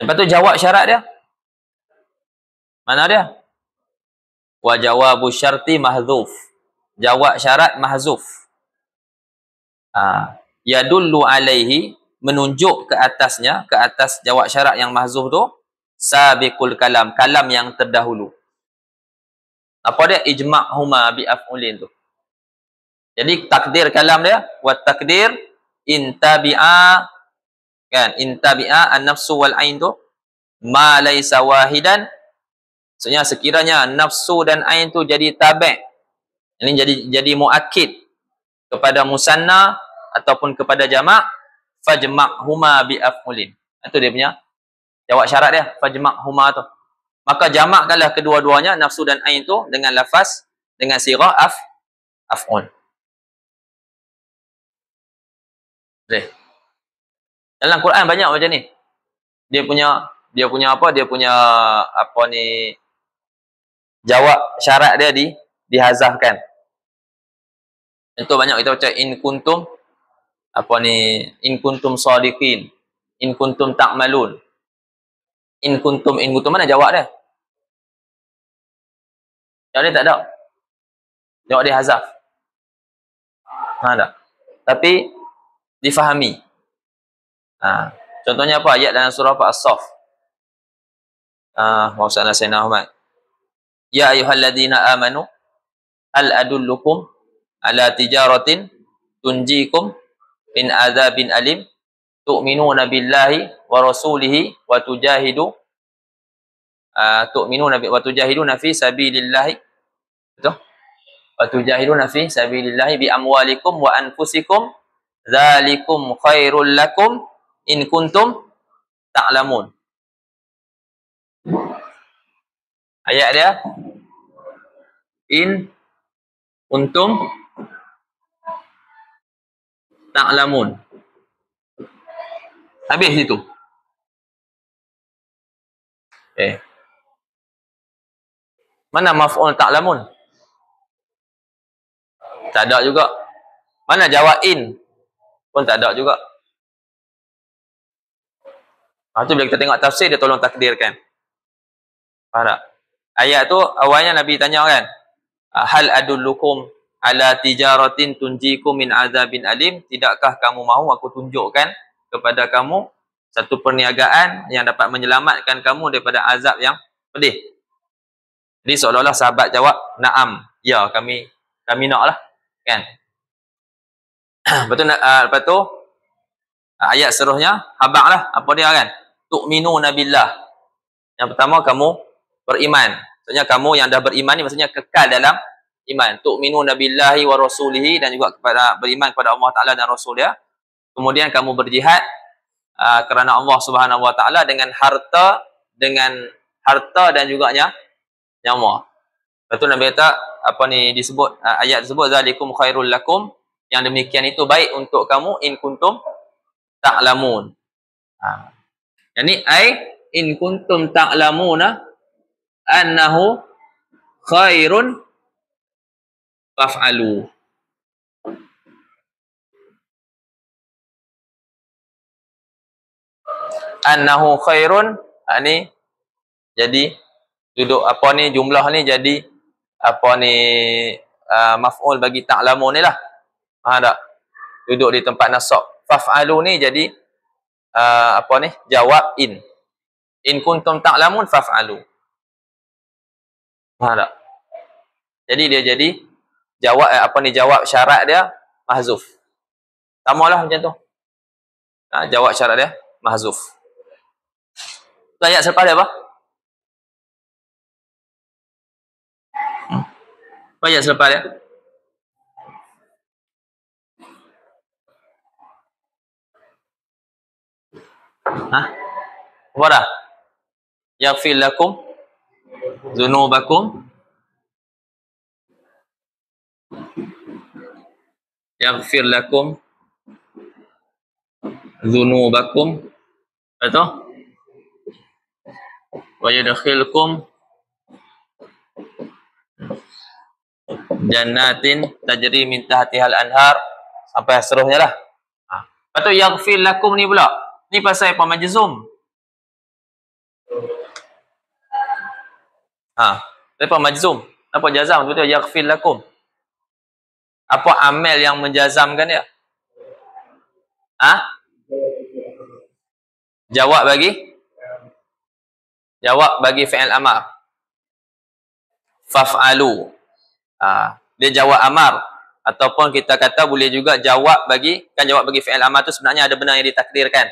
Lepas tu jawab syarat dia. Mana dia? Wa jawabu syarti mahdzuf. Jawab syarat mahzuf. Yadullu alaihi, menunjuk ke atasnya, ke atas jawab syarat yang mahzuf tu, sabiqul kalam, kalam yang terdahulu. Apa dia? Ijma' huma bi af'ulin tu. Jadi takdir kalam dia, wa takdir intabi'a, kan? Intabi'a an-nafsu wal ain tu ma laisa wahidan. Maksudnya sekiranya nafsu dan ain tu jadi tabi', ini jadi muakkid kepada musanna ataupun kepada jama', fajma'huma bi af'ulin. Itu dia punya jawab syarat dia, fajma'huma tu. Maka jamakkanlah kedua-duanya, nafsu dan ain tu, dengan lafaz, dengan sirah af'ul. Boleh. Dalam Quran banyak macam ni. Dia punya apa? Dia punya apa ni, jawab syarat dia dihazafkan. Itu banyak kita baca in kuntum in kuntum shadiqin, in kuntum ta'malun. In kuntum mana jawab dia? Jawab dia tak ada. Tengok dia hazaf. Tak? Tapi difahami. Contohnya apa? Ayat dalam surah As-Saff. Maksudnya Sayyidina Ahmad. Ya ayyuhalladzina amanu hal adullukum ala tijaratin tunjikum min adzabin alim tu'minuna billahi wa rasulihi wa tujahiduna fi sabilillahi, betul? Wa tujahiduna fi sabilillahi bi amwalikum wa anfusikum dzalikum khairul lakum in kuntum ta'lamun. Ayat dia in kuntum ta'lamun. Habis itu. Mana maf'ul ta'lamun? Tak ada juga. Mana jawab in? Pun tak ada juga. Itu bila kita tengok tafsir, dia tolong takdirkan. Faham tak? Ayat tu awalnya Nabi tanya kan, hal adullukum ala tijaratin tunjikum min azabin alim, tidakkah kamu mahu aku tunjukkan kepada kamu satu perniagaan yang dapat menyelamatkan kamu daripada azab yang pedih. Jadi seolah-olah sahabat jawab, na'am, ya kami naklah, kan? Lepas tu ayat seterusnya habaqlah, apa dia kan? Tu'minuna billah. Yang pertama, kamu beriman. Maksudnya kamu yang dah beriman ni maksudnya kekal dalam iman. Tu'minuna billahi wa rasulihi, dan juga beriman kepada Allah Ta'ala dan Rasul dia. Kemudian kamu berjihad kerana Allah Subhanahu Wa Ta'ala dengan harta dan juga nyawa. Lepas tu Nabi kata, disebut ayat tersebut, zalikum khairul lakum, yang demikian itu baik untuk kamu in kuntum ta'lamun. Yang ni in kuntum ta'lamuna annahu khairun faf'alu. Annahu khairun, ni jadi duduk jumlah ni jadi maf'ul bagi ta'lamun ni lah. Faham tak? Duduk di tempat nasab. Faf'alu ni jadi jawab in. In kuntum ta'lamun faf'alu. Faham tak? Jadi dia jadi jawab jawab syarat dia mahzuf. Samalah macam tu. Jawab syarat dia mahzuf. Ayat selepas dia apa? Apa ayat selepas dia? Apa dah? Yaghfir lakum dzunubakum, yaghfir lakum dzunubakum, betul? Wa yudkhilkum jannatin tajri min tahtihal anhar, sampai seterusnya lah. Lepas tu yaghfir lakum ni pula, ni pasal apa? Majzum. Apa majzum? Apa jazam? Betul, yaghfir lakum. Apa amal yang menjazamkan dia? Jawab bagi fi'il amar. Faf'alu. Dia jawab amar, ataupun kita kata boleh juga jawab bagi fi'il amar tu sebenarnya ada benar yang ditakdirkan.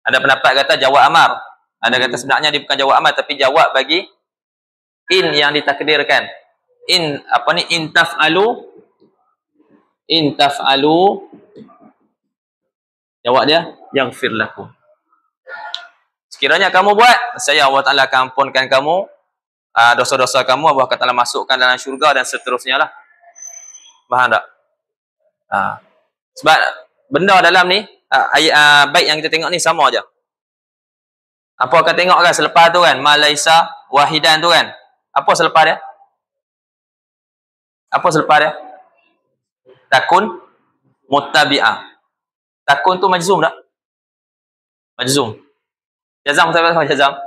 Ada pendapat kata jawab amar, ada kata sebenarnya dia bukan jawab amar tapi jawab bagi in yang ditakdirkan. In taf'alu jawab dia yaghfir lakum. Sekiranya kamu buat, saya Allah Ta'ala akan ampunkan kamu dosa-dosa kamu, Allah Ta'ala masukkan dalam syurga dan seterusnya lah. Faham tak? Sebab benda dalam ni baik yang kita tengok ni sama aja. Apa akan tengok kan selepas tu kan, malaisa wahidan tu kan, apa selepas dia? Takun muttabi'ah. Takun tu majzum tak? Majzum. Jazam tak apa jazam?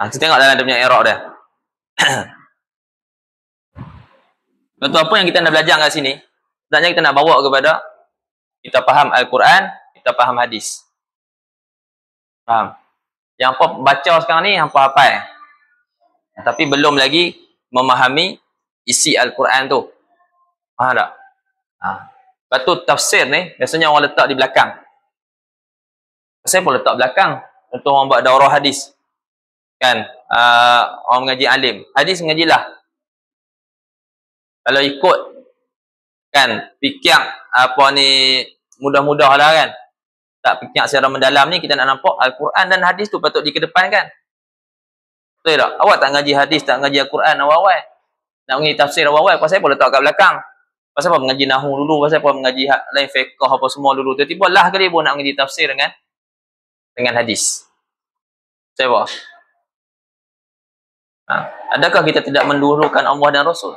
Kita tengok dalam dia punya i'rab dia. Contoh apa yang kita nak belajar kat sini, sebenarnya kita nak bawa kepada kita faham Al-Quran, kita faham hadis. Faham? Yang apa baca sekarang ni, hampa hafal. Tapi belum lagi memahami isi Al-Quran tu. Faham tak? Lepas tu tafsir ni, biasanya orang letak di belakang. Saya pun letak belakang. Contoh orang buat daurah hadis. Kan? Orang mengaji alim. Hadis mengajilah. Kalau ikut, kan, fikir apa ni, mudah-mudah lah kan. Tak fikir secara mendalam ni, kita nak nampak Al-Quran dan hadis tu patut dikedepankan. Betul tak? Awak tak ngaji hadis, tak ngaji Al-Quran awal-awal. Nak mengaji tafsir awal-awal, pasal apa letak kat belakang? Pasal apa mengaji nahu dulu, pasal apa mengaji lain fiqh apa semua dulu. Tiba-tiba lah kali pun nak mengaji tafsir dengan hadis. Saya apa? Adakah kita tidak mendahulukan Allah dan Rasul?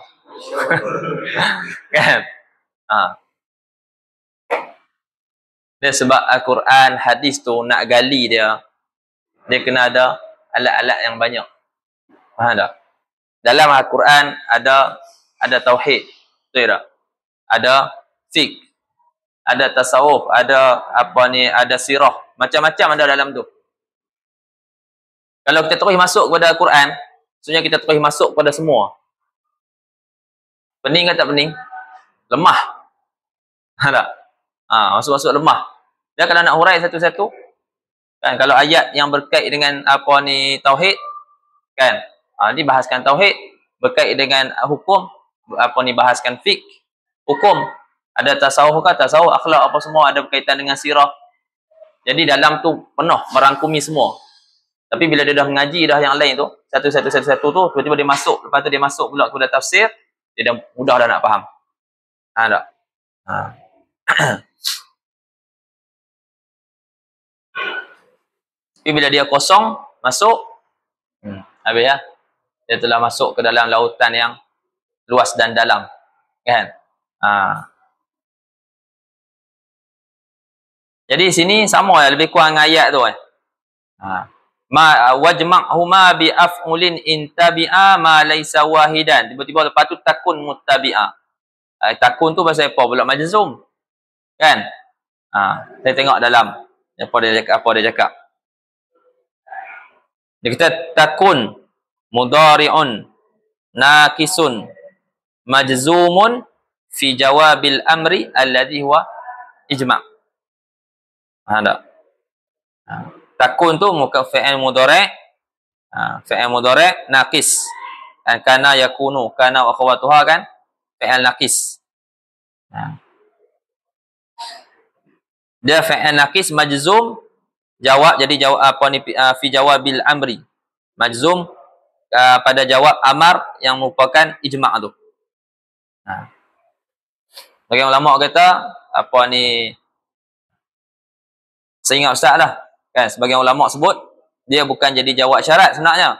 Kan? Dia sebab Al-Quran, hadis tu nak gali dia kena ada alat-alat yang banyak. Faham tak? Dalam Al-Quran ada tauhid, betul tak? Ada fiqh, ada tasawuf, ada ada sirah, macam-macam ada dalam tu. Kalau kita terus masuk kepada Al-Quran, maksudnya kita terus masuk kepada semua. Pening ke tak pening? Lemah. Tak? Masuk-masuk lemah. Dia kalau nak hurai satu-satu, kan, kalau ayat yang berkait dengan tauhid, kan, ni bahaskan tauhid, berkait dengan hukum, bahaskan fiqh, hukum, ada tasawuf ke, tasawuf, akhlak, apa semua ada berkaitan dengan sirah. Jadi dalam tu penuh merangkumi semua. Tapi bila dia dah mengaji dah yang lain tu, satu-satu tu, tiba-tiba dia masuk, lepas tu dia masuk pula kepada tafsir, dia dah mudah dah nak faham. Tak? Tapi bila dia kosong, masuk, habis ya. Dia telah masuk ke dalam lautan yang luas dan dalam. Kan? Jadi sini sama lebih kurang ayat tu kan. Ma wajma'huma bi af'ulin intabi'a ma laysa wahidan. Tiba-tiba lepas tu takun muttabi'a. Takun tu pasal apa? Pula majzum. Kan? Saya tengok dalam apa dia cakap. Dia kata takun mudhari'un naqisun majzumun fi jawabil amri alladhi huwa ijma'. Tak? Takun tu muka fi'il mudhari', fi'il mudhari' naqis. Kana yakunu, kana wa akhawatuha kan fi'il naqis. Dia fi'il naqis majzum, jawab, jadi jawab fi jawabil amri. Majzum pada jawab amar yang merupakan ijma' tu. Bagi ulama kata saya ingat ustaz lah, kan, sebagian ulama sebut dia bukan jadi jawab syarat sebenarnya.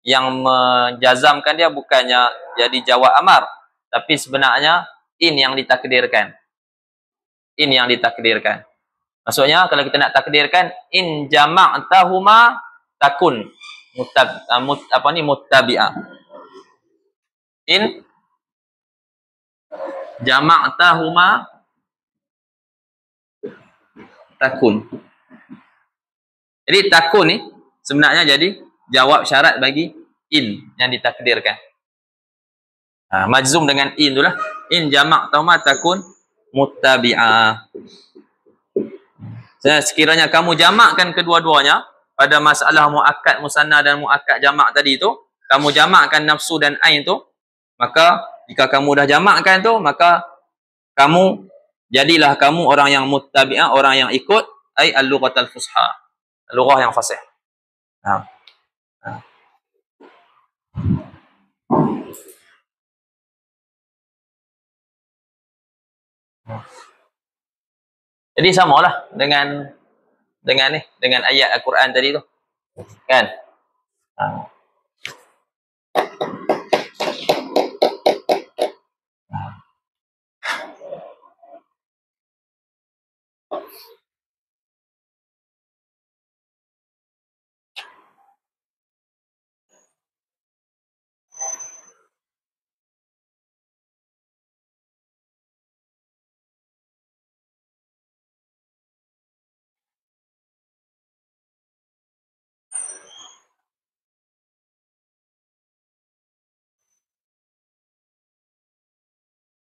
Yang menjazamkan dia bukannya jadi jawab amar, tapi sebenarnya yang ditakdirkan. Yang ditakdirkan. Maksudnya kalau kita nak takdirkan in jama'tahuma takun muttabi'ah. In jama'tahuma takun. Jadi takun ni sebenarnya jadi jawab syarat bagi in yang ditakdirkan. Majzum dengan in tu lah. In jama'tahuma takun muttabi'ah. Sekiranya kamu jamakkan kedua-duanya pada masalah muakkad musanna dan muakkad jamak tadi tu, kamu jamakkan nafsu dan ain tu, maka jika kamu dah jamakkan tu, maka jadilah kamu orang yang muttabi'ah, orang yang ikut ai al-lughatul fusha, lughah yang fasih. Jadi samalah dengan ayat Al-Quran tadi tu. Kan?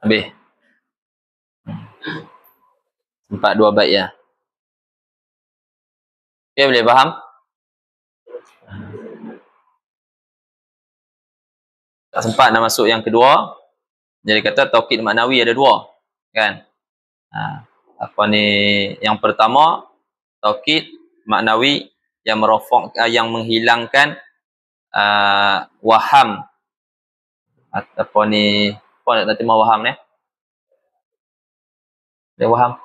Habis. Sempat 2 bait ya. Okay, boleh faham? Tak sempat nak masuk yang kedua. Jadi kata taukid maknawi ada 2. Kan? Apa ni? Yang pertama, taukid maknawi yang yang menghilangkan waham. Apa ni? Apa nak terima waham ni? Dia waham.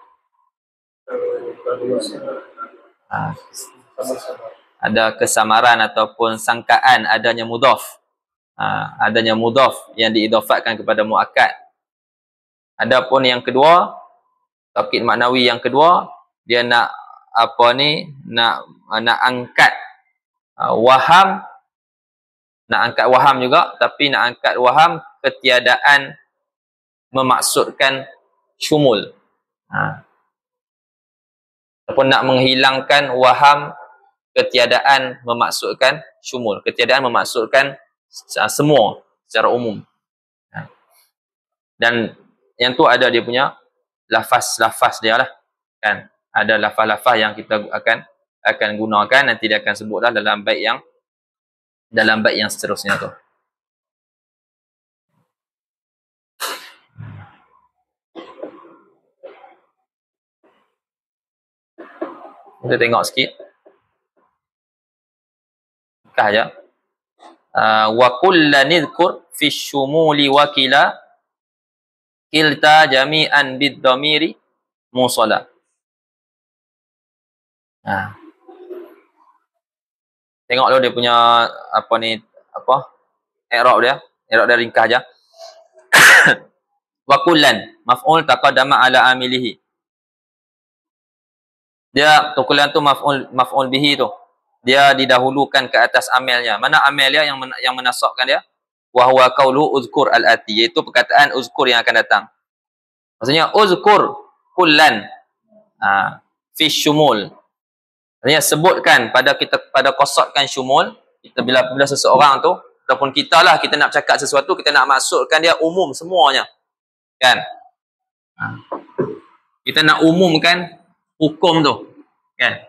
Ada kesamaran ataupun sangkaan adanya mudhaf. Adanya mudhaf yang diidafatkan kepada muakkad. Adapun yang kedua, taukid maknawi yang kedua, dia nak apa ni? Nak angkat waham, nak angkat waham juga, tapi nak angkat waham ketiadaan memaksudkan syumul. Ataupun nak menghilangkan waham ketiadaan memaksudkan syumul, ketiadaan memaksudkan semua secara umum. Dan yang tu ada dia punya lafaz-lafaz dia lah, kan? Ada lafaz-lafaz yang kita akan gunakan, nanti dia akan sebutlah dalam bait yang seterusnya tu. Kita tengok sikit. Kah aja. Wa kullan nidhkur fi syumuli wa kilta jami'an bid-dhamiri musala. Tengok dulu dia punya apa ni, i'rab dia ringkas aja. Wa kullan maf'ul taqaddama ala amilihi. Dia kullan tu maf'ul bihi tu. Dia didahulukan ke atas amalnya. Mana amal dia yang menasabkan dia? Wa huwa qaulu uzkur al-ati, iaitu perkataan uzkur yang akan datang. Maksudnya uzkur kullan fi syumul. Maksudnya sebutkan pada qasatkan syumul. Kita bila seseorang tu ataupun kita nak cakap sesuatu, kita nak maksudkan dia umum semuanya. Kan? Kita nak umumkan hukum tu. Kan?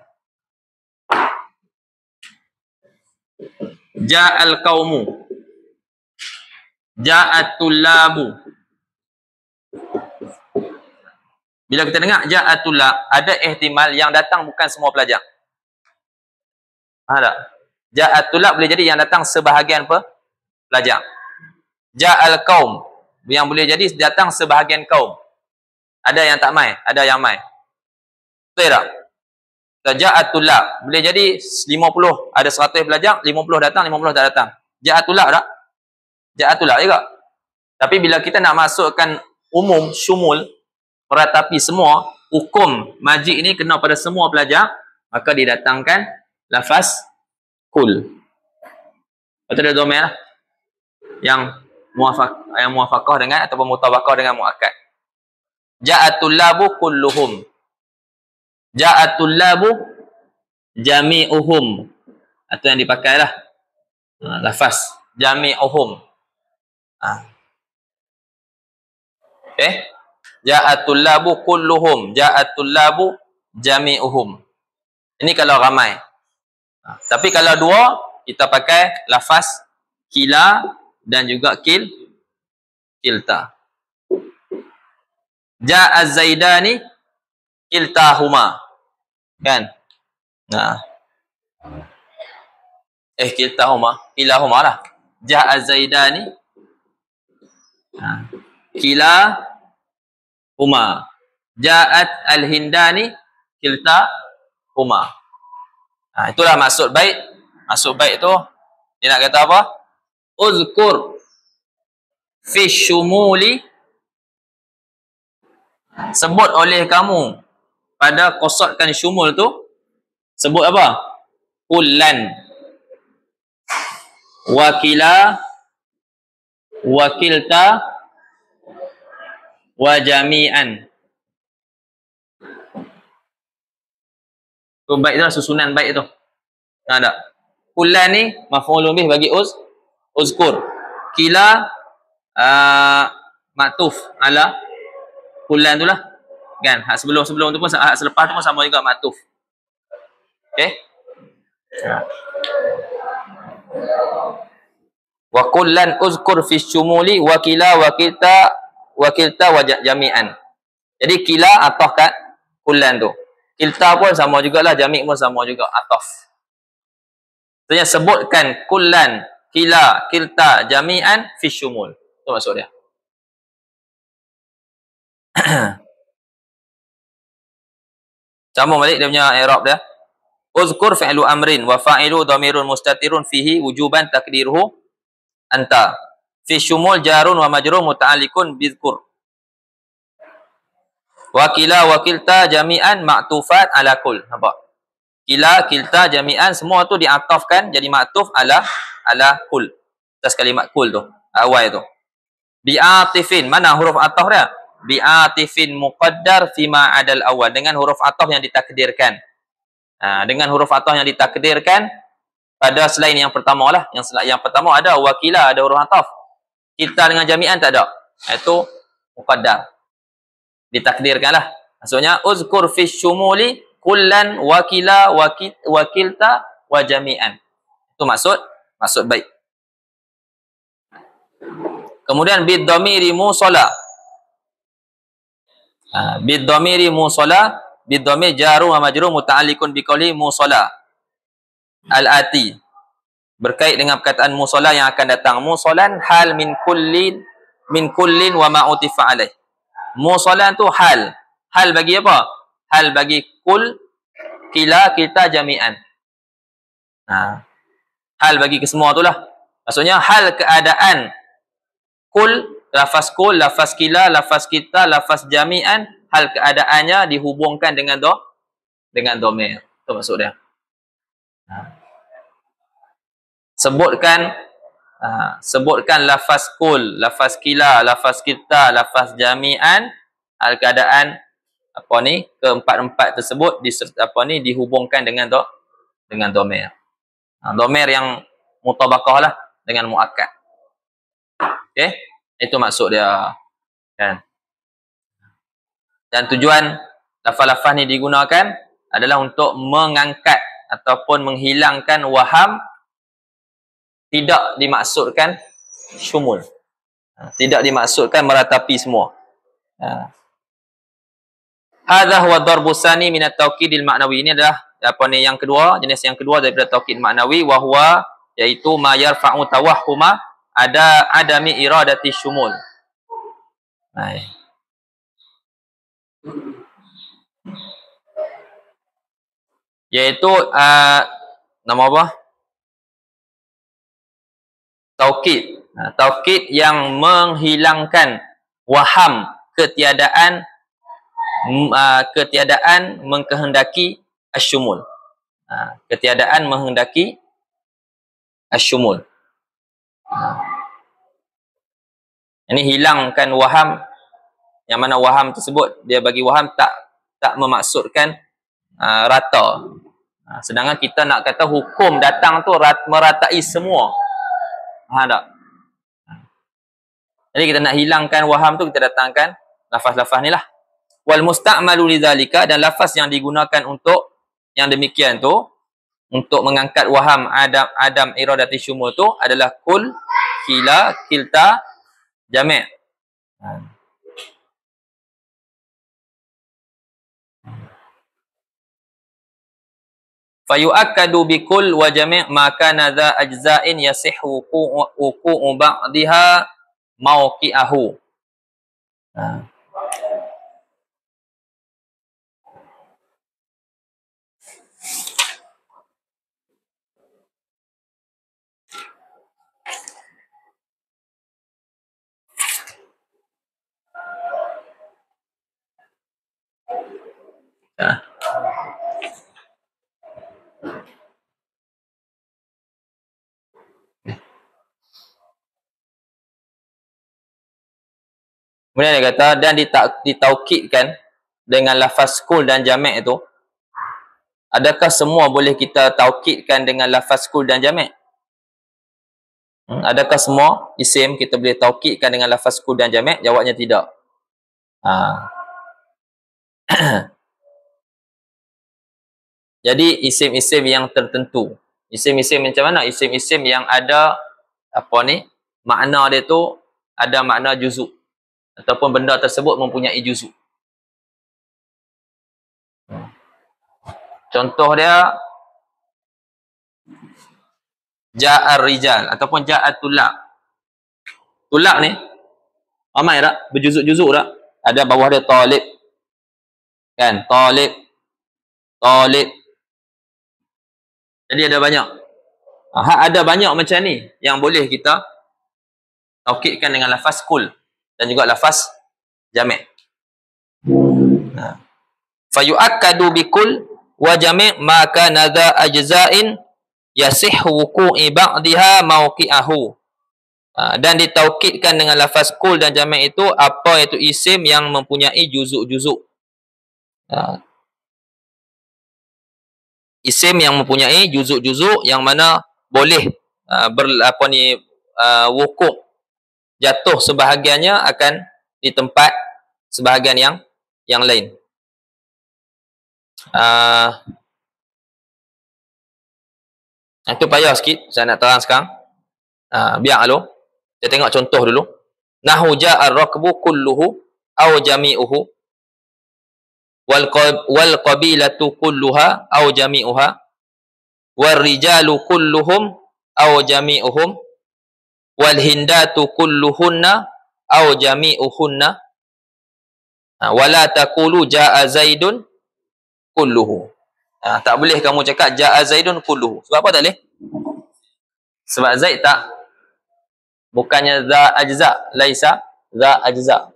Ja'al qaumu, ja'atul labu. Bila kita dengar ja'atul lab, ada ihtimal yang datang bukan semua pelajar. Tak? Ja'atul lab boleh jadi yang datang sebahagian pelajar. Ja'al qaum, yang boleh jadi datang sebahagian kaum. Ada yang tak mai, ada yang mai. Betul tak? Ja'atul lab boleh jadi 50, ada 100 pelajar, 50 datang, 50 tak datang. Ja'atul lab tak? Ja'atul lab juga. Tapi bila kita nak masukkan umum, syumul, meratapi semua, hukum majid ini kena pada semua pelajar, maka didatangkan lafaz kul. Betul ada domain lah. Yang muafaqah dengan ataupun mutabaqah dengan muakkad. Ja'atul labu kulluhum. Ja'atul labu jami'uhum. Itu yang dipakailah. Lafaz jami'uhum. Okay. Ja'atul labu kulluhum. Ja'atul labu jami'uhum. Ini kalau ramai. Tapi kalau dua, kita pakai lafaz kila dan juga kilta. Ja'az zaidani kiltahuma. Kan? Kilahuma lah. Ja'az zaidani kilahuma. Ja'at al-hindani kiltahuma. Itulah maksud bait. Maksud bait tu dia nak kata apa? Uzkur fi syumuli, sebut oleh kamu pada qasatkan syumul tu, sebut apa? Kullan, wakila, wakilta, wa jami'an. Tu bait tu lah, susunan bait tu. Tak? Kullan ni maf'ulun bih bagi uzkur. Kila maktuf ala kullan tu lah. Kan? Hak sebelum-sebelum tu pun, hak selepas tu pun sama juga maktuf. Okey? Wa kullan uzkur fi syumuli wa kila wa kilta wa jami'an. Jadi kila ataf kat kullan tu. Kilta pun sama jugalah, jami' pun sama juga, ataf. Maksudnya sebutkan kullan, kila, kilta, jami'an fi syumul. Itu maksud dia. Sambung balik dia punya i'rab dia. Uzkur fi'lu amrin wa fa'ilu dhamirun mustatirun fihi wujuban takdiruhu anta. Fi syumul jarun wa majrur muta'alliqun bizkur. Wa kila wa kilta jami'an ma'tufat ala kul. Nampak? Kila, kilta, jami'an semua tu diatafkan jadi maktuf ala kul. Atas kalimat kul tu, awal tu. Bi'atifin, mana huruf ataf dia? Bi'atifin muqaddar fima adal awal, dengan huruf ataf yang ditakdirkan. Dengan huruf ataf yang ditakdirkan pada selain yang pertama lah. Yang pertama ada wakila, ada huruf ataf. Kilta dengan jami'an tak ada. Itu muqaddar. Ditakdirkan lah. Maksudnya uzkur fi syumuli kullan wakila wakilta wa jami'an. Itu maksud baik. Kemudian bid dhamiri musala. Bid dhamiri musala, bid dhamir jaru wa majrur muta'alliqun bi qawli musala. Al-ati. Berkait dengan perkataan musala yang akan datang. Musalan hal min kullin wa ma utifa alaih. Musalan tu hal. Hal bagi apa? Hal bagi kul, kila, kita, jami'an. Hal bagi kesemua tu lah. Maksudnya hal keadaan kul, lafaz kul, lafaz kila, lafaz kita, lafaz jami'an, hal keadaannya dihubungkan dengan dhamir. Itu maksud dia. Sebutkan lafaz kul, lafaz kila, lafaz kita, lafaz jami'an, hal keadaan keempat-empat tersebut dihubungkan dengan dhamir. Dhamir yang mutabaqah lah dengan muakkad. Okey, itu maksud dia. Kan? Dan tujuan lafaz-lafaz ni digunakan adalah untuk mengangkat ataupun menghilangkan waham tidak dimaksudkan syumul. Tidak dimaksudkan meratapi semua. Hadza huwa darbu tsani min at-taukidil ma'nawi. Ini adalah yang kedua, jenis yang kedua daripada taukid ma'nawi, wa huwa yaitu ma yarfa'u tawahhuma adami iradati syumul. Yaitu nama apa? Taukid. Taukid yang menghilangkan waham ketiadaan mengkehendaki asyumul. Ketiadaan menghendaki asyumul. Ini hilangkan waham, yang mana waham tersebut dia bagi waham tak memaksudkan rata. Sedangkan kita nak kata hukum datang tu meratai semua. Tak? Jadi kita nak hilangkan waham tu, kita datangkan lafaz-lafaz ni lah. Wal musta'malu lidzalika, dan lafaz yang digunakan untuk yang demikian tu, untuk mengangkat waham adam iradati syumul tu adalah kul, kila, kilta, jami'. Fayu'akkadu bikul wa jami' ma kana dha ajza'in yasihhu wuqu'u ba'diha mawqi'ahu. Kemudian dia kata, dan ditaukidkan dengan lafaz kul dan jami' itu. Adakah semua boleh kita taukidkan dengan lafaz kul dan jami'? Adakah semua isim kita boleh taukidkan dengan lafaz kul dan jamak? Jawabnya tidak. Jadi isim-isim yang tertentu. Isim-isim macam mana? Isim-isim yang ada makna dia tu ada makna juzuk ataupun benda tersebut mempunyai juzuk. Contoh dia ja'ar rijal ataupun ja'at tulab. Tulab ni ramai tak? Berjuzuk-juzuk tak? Ada bawah dia talib. Kan? Talib. Talib. Jadi ada banyak. Ada banyak macam ni yang boleh kita taukidkan dengan lafaz kul dan juga lafaz jami'. Fayu'akkadu bikul wa jami' ma kana dha ajza'in yasihhu wuqu'i ba'daha mawqi'ahu. Dan ditaukidkan dengan lafaz kul dan jami' itu apa itu isim yang mempunyai juzuk-juzuk. Isim yang mempunyai juzuk-juzuk yang mana boleh wukuk jatuh sebahagiannya akan di tempat sebahagian yang lain. Itu payah sikit saya nak terang sekarang. Biar dulu. Kita tengok contoh dulu. Nahu ja'ar rakbu kulluhu aw jami'uhu wal qabilatu kulluha aw jami'uha wal rijalu kulluhum aw jami'uhum wal hindatu kulluhunna aw jami'uhunna wala taqulu ja'a zaidun kulluhu. Tak boleh kamu cakap ja'a zaidun kulluhu. Sebab apa tak boleh? Sebab zaid tak bukannya za ajza, laisa za ajza.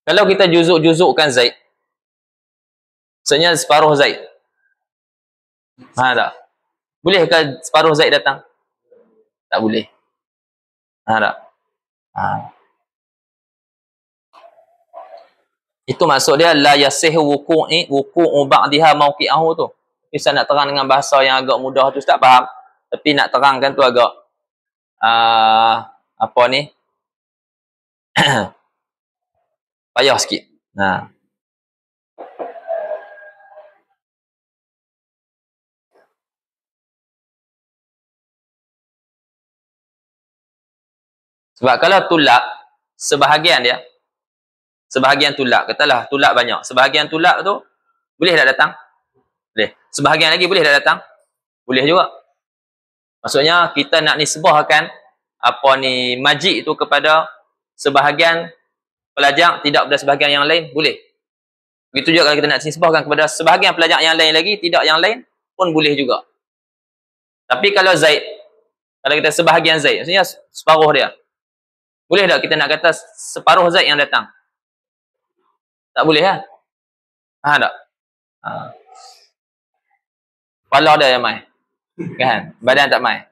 Kalau kita juzuk-juzukkan zaid, maksudnya separuh zaid. Tak? Bolehkah separuh zaid datang? Tak boleh. Tak? Itu maksud dia la yasihu wuqu'u ba'daha mawqi'ahu tu. Bisa nak terang dengan bahasa yang agak mudah tu, tak faham. Tapi nak terangkan tu agak payah sikit. Sebab kalau tulak sebahagian tulak, katalah tulak banyak, sebahagian tulak tu boleh tak datang? Boleh. Sebahagian lagi boleh tak datang? Boleh juga. Maksudnya kita nak nisbahkan majid tu kepada sebahagian pelajar, tidak pada sebahagian yang lain, boleh. Begitu juga kalau kita nak nisbahkan kepada sebahagian pelajar yang lain lagi, tidak yang lain pun boleh juga. Tapi kalau zaid, kalau kita sebahagian zaid, maksudnya separuh dia, boleh tak kita nak kata separuh zaid yang datang? Tak boleh kan? Tak? Kepala dia yang mai. Kan? Badan tak mai.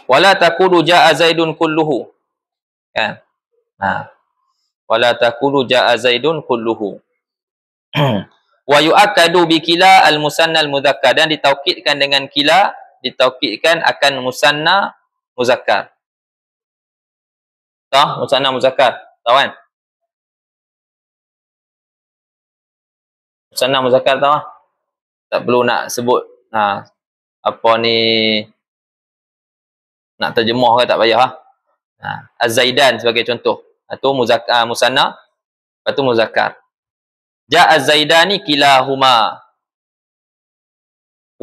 Wala taqulu ja'a zaidun kulluhu. Kan? Wala taqulu ja'a zaidun kulluhu. Wa yu'akkadu bi kila al-musanna al-mudzakkar, dan ditaukidkan dengan kila, ditaukidkan akan musanna muzakkar. Tahu musanna muzakkar? Tahu kan? Musanna muzakkar tahu? Tak perlu nak sebut nak terjemah ke tak payah. Az-Zaidan sebagai contoh. Itu musanna, itu muzakkar. Ja'a az-Zaidani kilahuma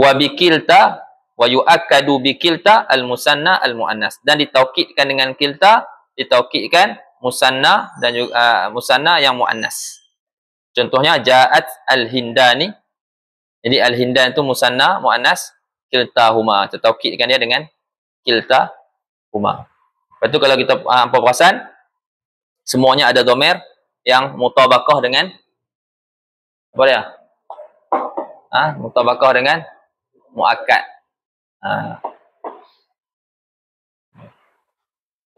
wa bikilta wa yu'akkadu bikilta al-musanna al-muannas, dan ditaukidkan dengan kilta, ditaukidkan musanna dan juga musanna yang muannas. Contohnya ja'at al-hindani. Jadi al-hindan itu musanna muannas, kiltahuma, ditaukidkan dia dengan kiltahuma. Lepas tu kalau kita perasan, semuanya ada dhamir yang mutabaqah dengan apa dia? Mutabaqah dengan muakkad.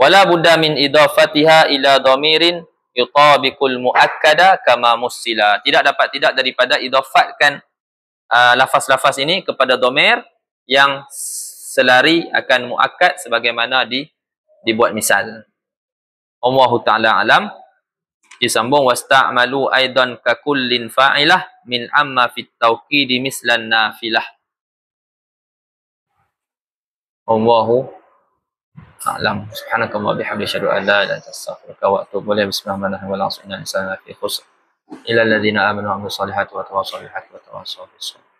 Wala budda min idafatiha ila dhamirin yutabiqul muakkada kama musila. Tidak daripada idafatkan lafaz-lafaz ini kepada dhamir yang selari akan muakkad sebagaimana dibuat misal. Allahu ta'ala alam. Disambung wasta'malu aidan ka kullin fa'ilah min amma fit tawqidi mislan nafilah. Allahu a'lam. Subhanakallah bihamdi asyhadu an la ilaha illa anta astaghfiruka wa atubu ilaik. Bismillahirrahmanirrahim. Wa la ilaha illa anta astaghfiruka wa atubu ilaik. Ila alladziina aamanu wa 'amilus solihati wa tawassaw bil haqqi wa tawassaw bis sabr.